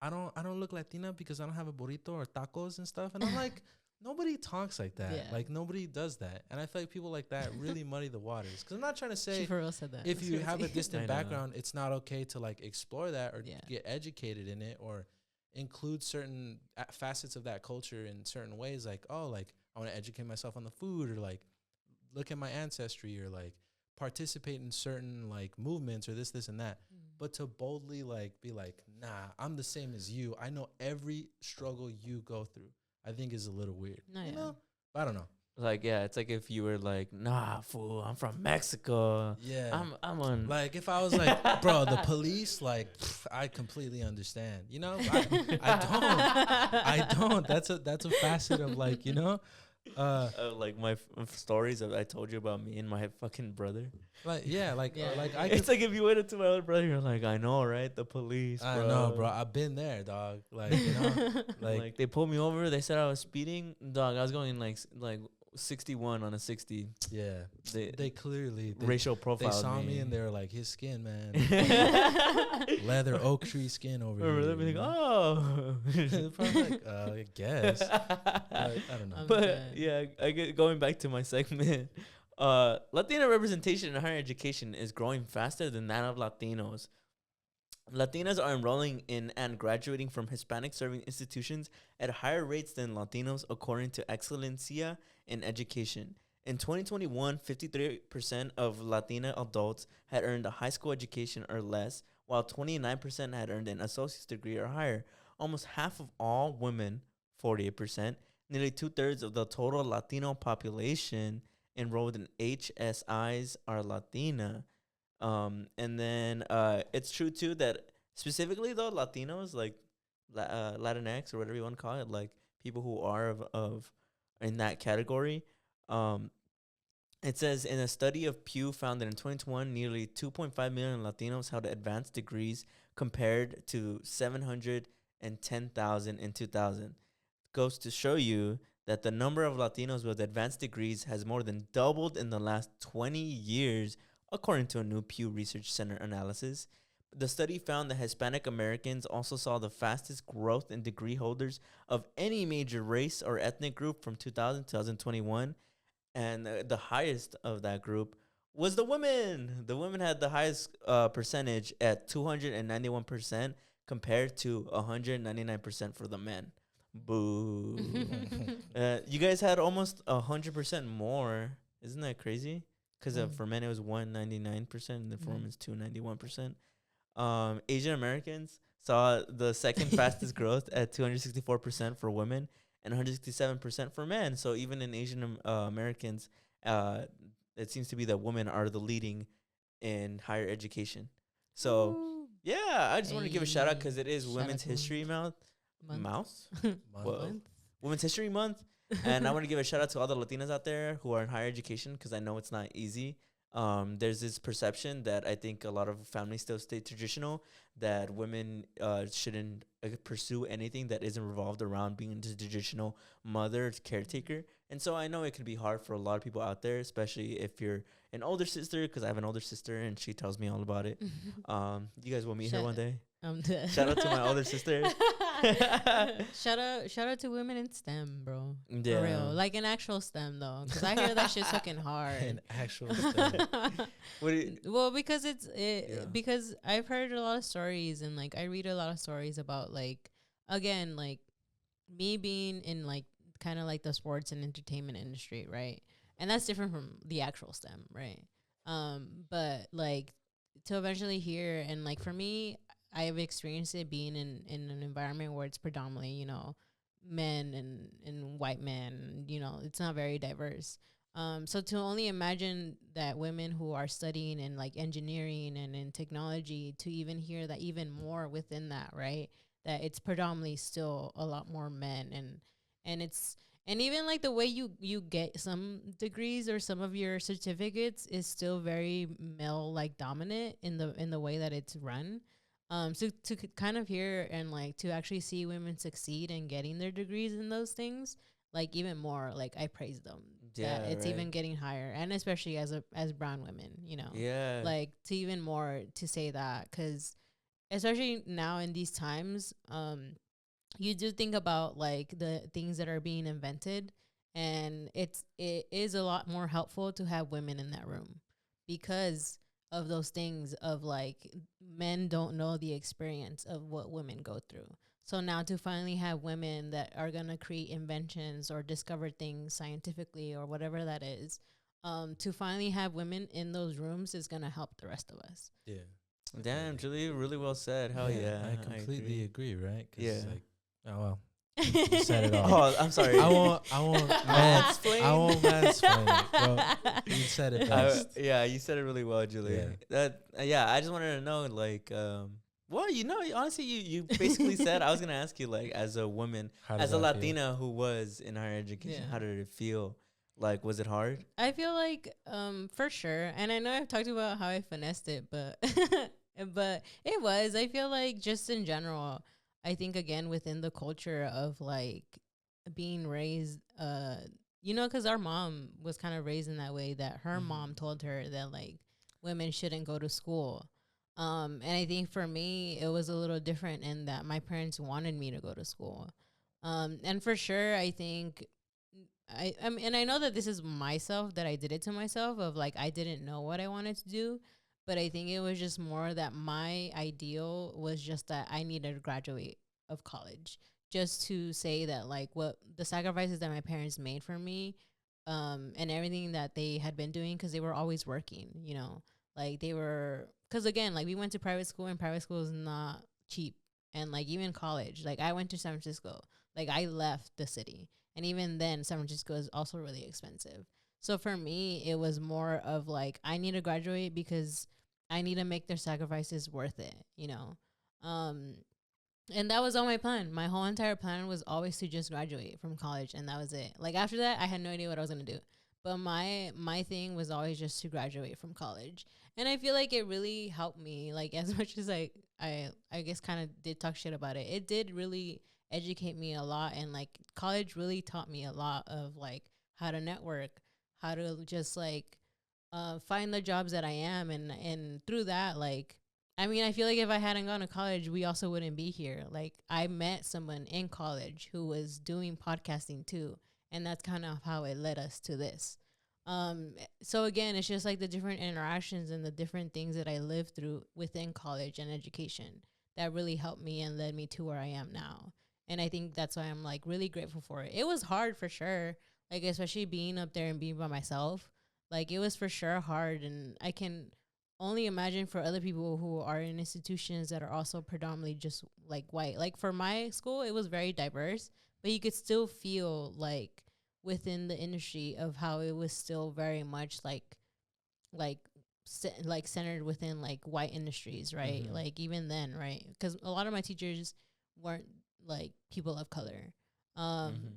I don't look Latina because I don't have a burrito or tacos and stuff. And I'm like, nobody talks like that. Yeah. Like nobody does that. And I feel like people like that really muddy the waters. Because I'm not trying to She say for real said that. if That's you have a crazy. distant I know. background, it's not okay to like explore that or Yeah. get educated in it or include certain facets of that culture in certain ways. Like, oh, like I want to educate myself on the food, or like look at my ancestry, or like participate in certain like movements or this and that. But to boldly like be like, nah, I'm the same as you, I know every struggle you go through, I think is a little weird. No, You yeah. know? I don't know. Like, yeah, it's like if you were like, nah, fool, I'm from Mexico. Yeah. I'm on. Like if I was like, bro, the police, like, I completely understand. You know, I don't. That's a facet of like, you know, like my stories that I told you about me and my fucking brother. like yeah, like Yeah. like I. It's like if you went into my other brother, you're like, I know, right? The police, bro. I know, bro. I've been there, dog. Like you know, Like they pulled me over. They said I was speeding, dog. I was going like 61 on a 60. yeah. They clearly Racial they profile. saw me and they were like, his skin, man, leather oak tree skin over Remember here. them being you like, know? oh. Probably like, I guess. I don't know. I'm But dead. yeah, I get going back to my segment. Latina representation in higher education is growing faster than that of Latinos. Latinas are enrolling in and graduating from Hispanic serving institutions at higher rates than Latinos, according to Excelencia in Education. In 2021, 53% of Latina adults had earned a high school education or less, while 29% had earned an associate's degree or higher. Almost half of all women, 48%, nearly 2/3 of the total Latino population enrolled in HSIs are Latina. And then it's true too that specifically though Latinos, like Latinx or whatever you want to call it, like people who are of in that category. It says in a study of Pew found that in 2021 nearly 2.5 million Latinos held advanced degrees compared to 710,000 in 2000. Goes to show you that the number of Latinos with advanced degrees has more than doubled in the last 20 years, according to a new Pew Research Center analysis. The study found that Hispanic Americans also saw the fastest growth in degree holders of any major race or ethnic group from 2000 to 2021. And the highest of that group was the women. The women had the highest percentage at 291% compared to 199% for the men. Boo. You guys had almost 100% more. Isn't that crazy? Because for men it was 199% and for women it's 291%. Asian Americans saw the second fastest growth at 264% for women and 167% for men. So even in Asian Americans, it seems to be that women are the leading in higher education. So yeah, I just want to give a shout out because it is Shout Women's out to History Month. Month. Women's History Month. And I want to give a shout out to all the Latinas out there who are in higher education because I know it's not easy. There's this perception that I think a lot of families still stay traditional, that women shouldn't pursue anything that isn't revolved around being a traditional mother caretaker. And so I know it can be hard for a lot of people out there, especially if you're an older sister, because I have an older sister and she tells me all about it. You guys will meet her one day. I'm dead. Shout out to my older sister. shout out to women in STEM, bro. Yeah. For real. Like an actual STEM though. Because I hear that shit's fucking hard. An actual STEM. Well, because because I've heard a lot of stories and like I read a lot of stories about like again, like me being in like kind of like the sports and entertainment industry, right? And that's different from the actual STEM, right? But like to eventually hear and like for me, I've experienced it being in an environment where it's predominantly, you know, men and white men, you know, it's not very diverse. So to only imagine that women who are studying in like engineering and in technology to even hear that even more within that, right? That it's predominantly still a lot more men and it's and even like the way you get some degrees or some of your certificates is still very male like dominant in the way that it's run. So to kind of hear and like to actually see women succeed in getting their degrees in those things, like even more, like I praise them Yeah, that it's right. even getting higher, and especially as brown women, Yeah. like to even more to say that, because especially now in these times, you do think about like the things that are being invented, and it is a lot more helpful to have women in that room because of those things of like men don't know the experience of what women go through. So now to finally have women that are going to create inventions or discover things scientifically or whatever that is, to finally have women in those rooms is going to help the rest of us. Yeah. Damn, Definitely. Julie, really well said. Hell yeah. I completely agree, right? Yeah. Because like, oh well, you said it all. Oh, I'm sorry. I won't mansplain it. Well, you said it best. Yeah, you said it really well, Julie. Yeah. That yeah, I just wanted to know, like, well, honestly, you basically said, I was gonna ask you, like, as a woman, How as does a that feel? Latina who was in higher education, Yeah. how did it feel? Like, was it hard? I feel like for sure, and I know I've talked about how I finessed it, but but it was. I feel like just in general, I think again within the culture of like being raised, because our mom was kind of raised in that way that her mom told her that like women shouldn't go to school. And I think for me it was a little different in that my parents wanted me to go to school. And for sure, I think I mean, and I know that this is myself that I did it to myself of like I didn't know what I wanted to do, but I think it was just more that my ideal was just that I needed to graduate of college just to say that like what the sacrifices that my parents made for me, and everything that they had been doing because they were always working, like they were, because again, like we went to private school and private school is not cheap, and like even college, like I went to San Francisco, like I left the city, and even then, San Francisco is also really expensive. So for me, it was more of like, I need to graduate because I need to make their sacrifices worth it. Um, and that was all my plan. My whole entire plan was always to just graduate from college, and that was it. Like after that, I had no idea what I was gonna do. But my thing was always just to graduate from college, and I feel like it really helped me. Like as much as I guess kind of did talk shit about it, it did really educate me a lot, and like college really taught me a lot of like how to network, how to just like find the jobs that I am, and through that, like I mean, I feel like if I hadn't gone to college, we also wouldn't be here. Like I met someone in college who was doing podcasting too, and that's kind of how it led us to this. So again, it's just like the different interactions and the different things that I lived through within college and education that really helped me and led me to where I am now. And I think that's why I'm like really grateful for it. It was hard for sure, like especially being up there and being by myself. Like it was for sure hard, and I can only imagine for other people who are in institutions that are also predominantly just like white. Like for my school, it was very diverse, but you could still feel like within the industry of how it was still very much like like centered within like white industries, right? Mm-hmm. Like even then, right? Because a lot of my teachers weren't like people of color.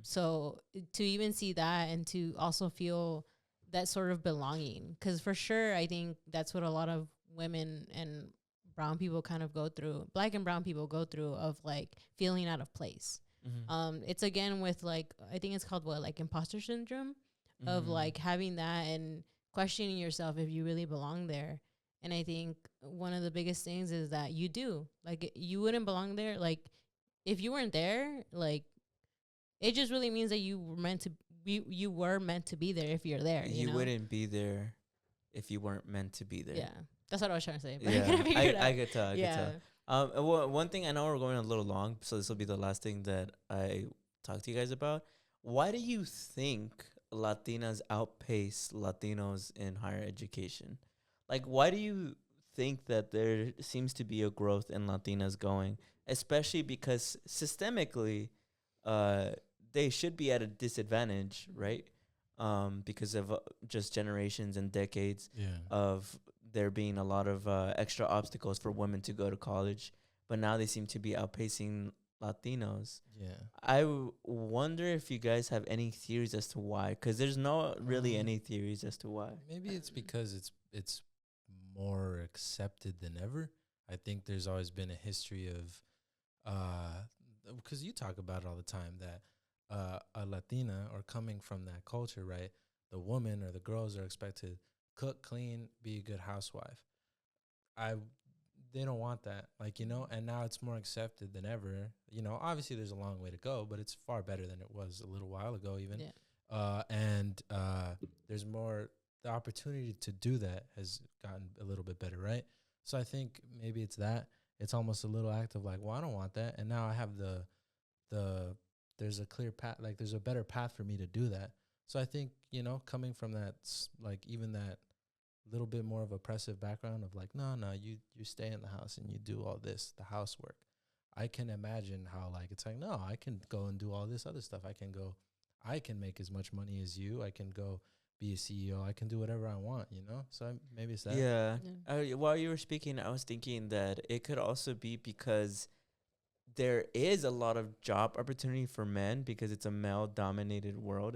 So to even see that and to also feel that sort of belonging, because for sure I think that's what a lot of women and brown people kind of go through, black and brown people go through, of like feeling out of place. It's again with like I think it's called what, like imposter syndrome, of like having that and questioning yourself if you really belong there. And I think one of the biggest things is that you do, like you wouldn't belong there, like if you weren't there, like it just really means that you were meant to be there if you're there. You know? Wouldn't be there if you weren't meant to be there. Yeah, that's what I was trying to say. But Yeah, I could tell. I yeah. could tell. One thing, I know we're going a little long, so this will be the last thing that I talk to you guys about. Why do you think Latinas outpace Latinos in higher education? Like, why do you think that there seems to be a growth in Latinas going, especially because systemically, they should be at a disadvantage, right? Because of just generations and decades of there being a lot of extra obstacles for women to go to college, but now they seem to be outpacing Latinos. Yeah. I wonder if you guys have any theories as to why, because there's not really any theories as to why. Maybe it's because it's more accepted than ever. I think there's always been a history of, because you talk about it all the time, that a Latina or coming from that culture, right? The woman or the girls are expected to cook, clean, be a good housewife. I They don't want that, like, you know, and now it's more accepted than ever. You know, obviously there's a long way to go, but it's far better than it was a little while ago even. Yeah. And there's more, the opportunity to do that has gotten a little bit better, right? So I think maybe it's that. It's almost a little act of like, well, I don't want that, and now I have the there's a clear path, like there's a better path for me to do that. So I think, you know, coming from that, like even that little bit more of oppressive background of like, no, you stay in the house and you do all this, the housework. I can imagine how like it's like, no, I can go and do all this other stuff. I can make as much money as you. I can go be a CEO. I can do whatever I want, you know? So maybe it's that. Yeah. Yeah. While you were speaking, I was thinking that it could also be because there is a lot of job opportunity for men because it's a male dominated world,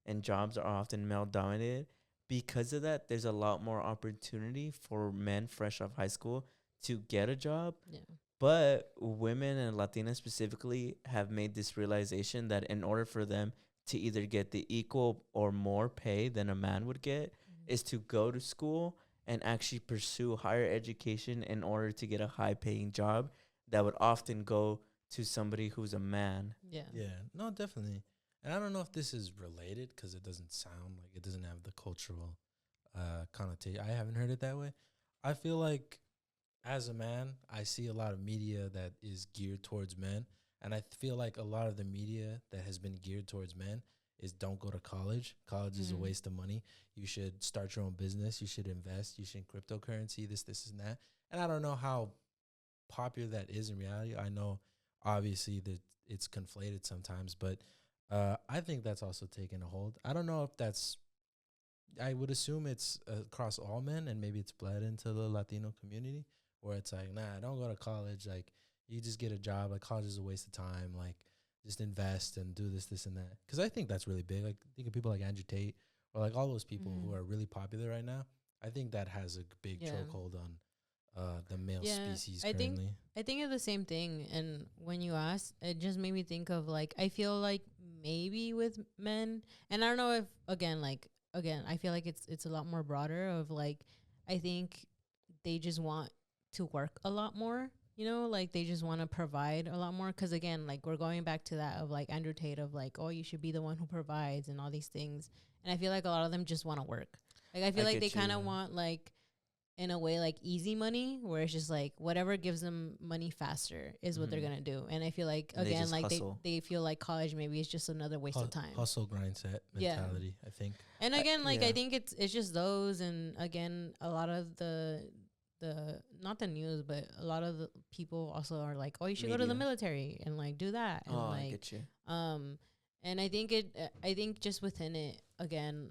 and jobs are often male dominated. Because of that, there's a lot more opportunity for men fresh off high school to get a job. Yeah. But women and Latinas specifically have made this realization that in order for them to either get the equal or more pay than a man would get, is to go to school and actually pursue higher education in order to get a high paying job that would often go to somebody who's a man. Yeah. Yeah, no, definitely. And I don't know if this is related because it doesn't sound like, it doesn't have the cultural connotation. I haven't heard it that way. I feel like as a man, I see a lot of media that is geared towards men. And I feel like a lot of the media that has been geared towards men is don't go to college. College is a waste of money. You should start your own business. You should invest. You should in cryptocurrency, this, and that. And I don't know how popular that is in reality. I know obviously that it's conflated sometimes, but I think that's also taken a hold. I don't know if that's, I would assume it's across all men, and maybe it's bled into the Latino community where it's like, nah, don't go to college. Like, you just get a job. Like, college is a waste of time. Like, just invest and do this, and that. Because I think that's really big. Like, think of people like Andrew Tate or like all those people who are really popular right now. I think that has a big chokehold on the male species currently. I think of the same thing. And when you asked, it just made me think of like, I feel like maybe with men, and I don't know if again, I feel like it's a lot more broader of like, I think they just want to work a lot more, you know, like they just want to provide a lot more. Because again, like we're going back to that of like Andrew Tate of like, oh, you should be the one who provides and all these things. And I feel like a lot of them just want to work. Like I feel like they kind of want like, in a way, like easy money, where it's just like whatever gives them money faster is what they're gonna do. And I feel like again, like they feel like college maybe is just another waste of time. Hustle grind set mentality, I think. And again, like I think it's just those, and again, a lot of the not the news, but a lot of the people also are like, oh, you should go to the military and like do that. And like, I get you. And I think just within it again,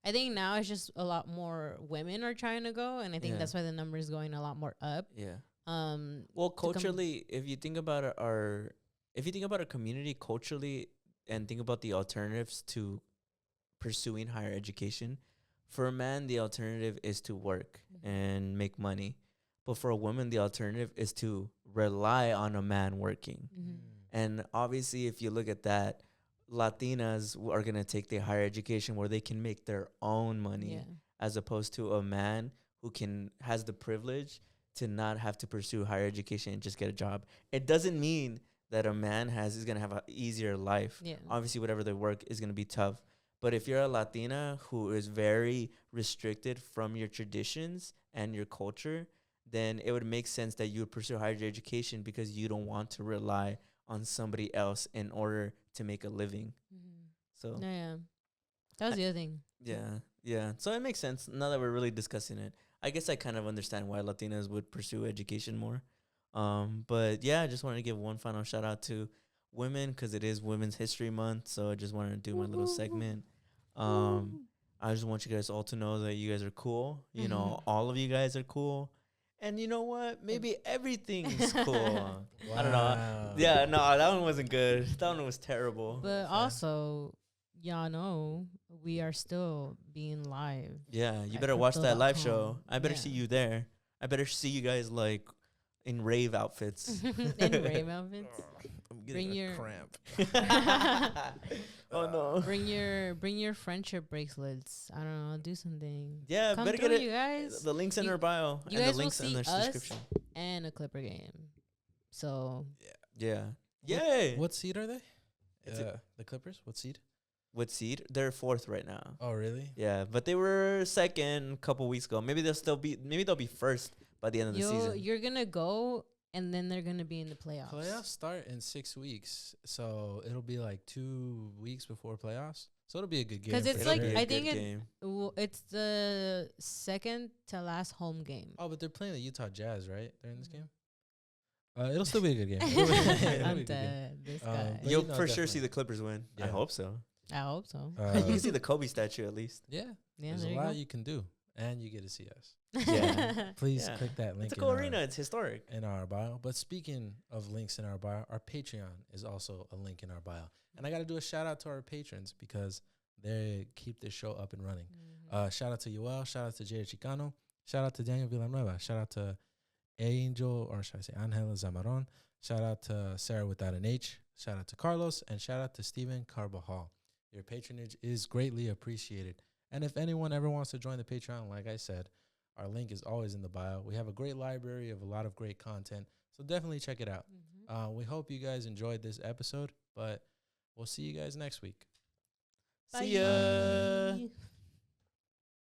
I think now it's just a lot more women are trying to go, and I think that's why the number is going a lot more up. Yeah. Well, culturally, if you think about our community culturally, and think about the alternatives to pursuing higher education, for a man, the alternative is to work and make money, but for a woman, the alternative is to rely on a man working. And obviously, if you look at that, Latinas are going to take their higher education where they can make their own money, as opposed to a man who has the privilege to not have to pursue higher education and just get a job. It doesn't mean that a man is going to have an easier life. Obviously, whatever they work is going to be tough. But if you're a Latina who is very restricted from your traditions and your culture, then it would make sense that you would pursue higher education because you don't want to rely on somebody else in order to make a living. So that was the other thing. So it makes sense now that we're really discussing it. I guess I kind of understand why Latinas would pursue education more. But yeah, I just wanted to give one final shout out to women because it is Women's History Month. So I just wanted to do my little segment. I just want you guys all to know that you guys are cool. You know, all of you guys are cool. And you know what? Maybe everything's cool. Wow. I don't know. Yeah, no, that one wasn't good. That one was terrible. But also, y'all know we are still being live. Yeah, you better watch that live show. I better see you there. I better see you guys like in rave outfits. In rave outfits. I'm Bring getting a your- cramp. Oh no. Bring your friendship bracelets. I don't know. Do something. Yeah, Come better through, get you it. guys. The links in You- our bio you and the guys will links in see the us. description. And a Clipper game. So Yeah. Yay. What seed are they? It's a- The Clippers. What seed? What seed? They're 4th right now. Oh, really? Yeah, but they were 2nd a couple weeks ago. Maybe they'll still be. Maybe they'll be 1st by the end of the season. you're gonna go, and then they're gonna be in the playoffs. Playoffs start in 6 weeks, so it'll be like 2 weeks before playoffs. So it'll be a good game. 'Cause it's for like, sure. I think game. It's the second to last home game. Oh, but they're playing the Utah Jazz, right? They're in this Mhm. game. It'll still be a good game. It'll be a good I'm game. dead. This Um, guy. but You'll you know, for sure definitely. see the Clippers win. I Yeah. hope so. I hope so. You can see the Kobe statue at least. Yeah, Yeah, there's there a you lot go. you can do, and you get to see us. Yeah. Please Yeah. click that link. It's a cool arena. It's historic. In our bio. But speaking of links in our bio, our Patreon is also a link in our bio. And I got to do a shout out to our patrons because they keep this show up and running. Mhm. Shout out to Yoel. Shout out to Jada Chicano. Shout out to Daniel Villanueva. Shout out to Angel, or should I say Angela Zamaron. Shout out to Sarah without an H. Shout out to Carlos. And shout out to Steven Carbajal. Your patronage is greatly appreciated. And if anyone ever wants to join the Patreon, like I said, our link is always in the bio. We have a great library of a lot of great content. So definitely check it out. Mhm. We hope you guys enjoyed this episode, but we'll see you guys next week. See ya. Bye.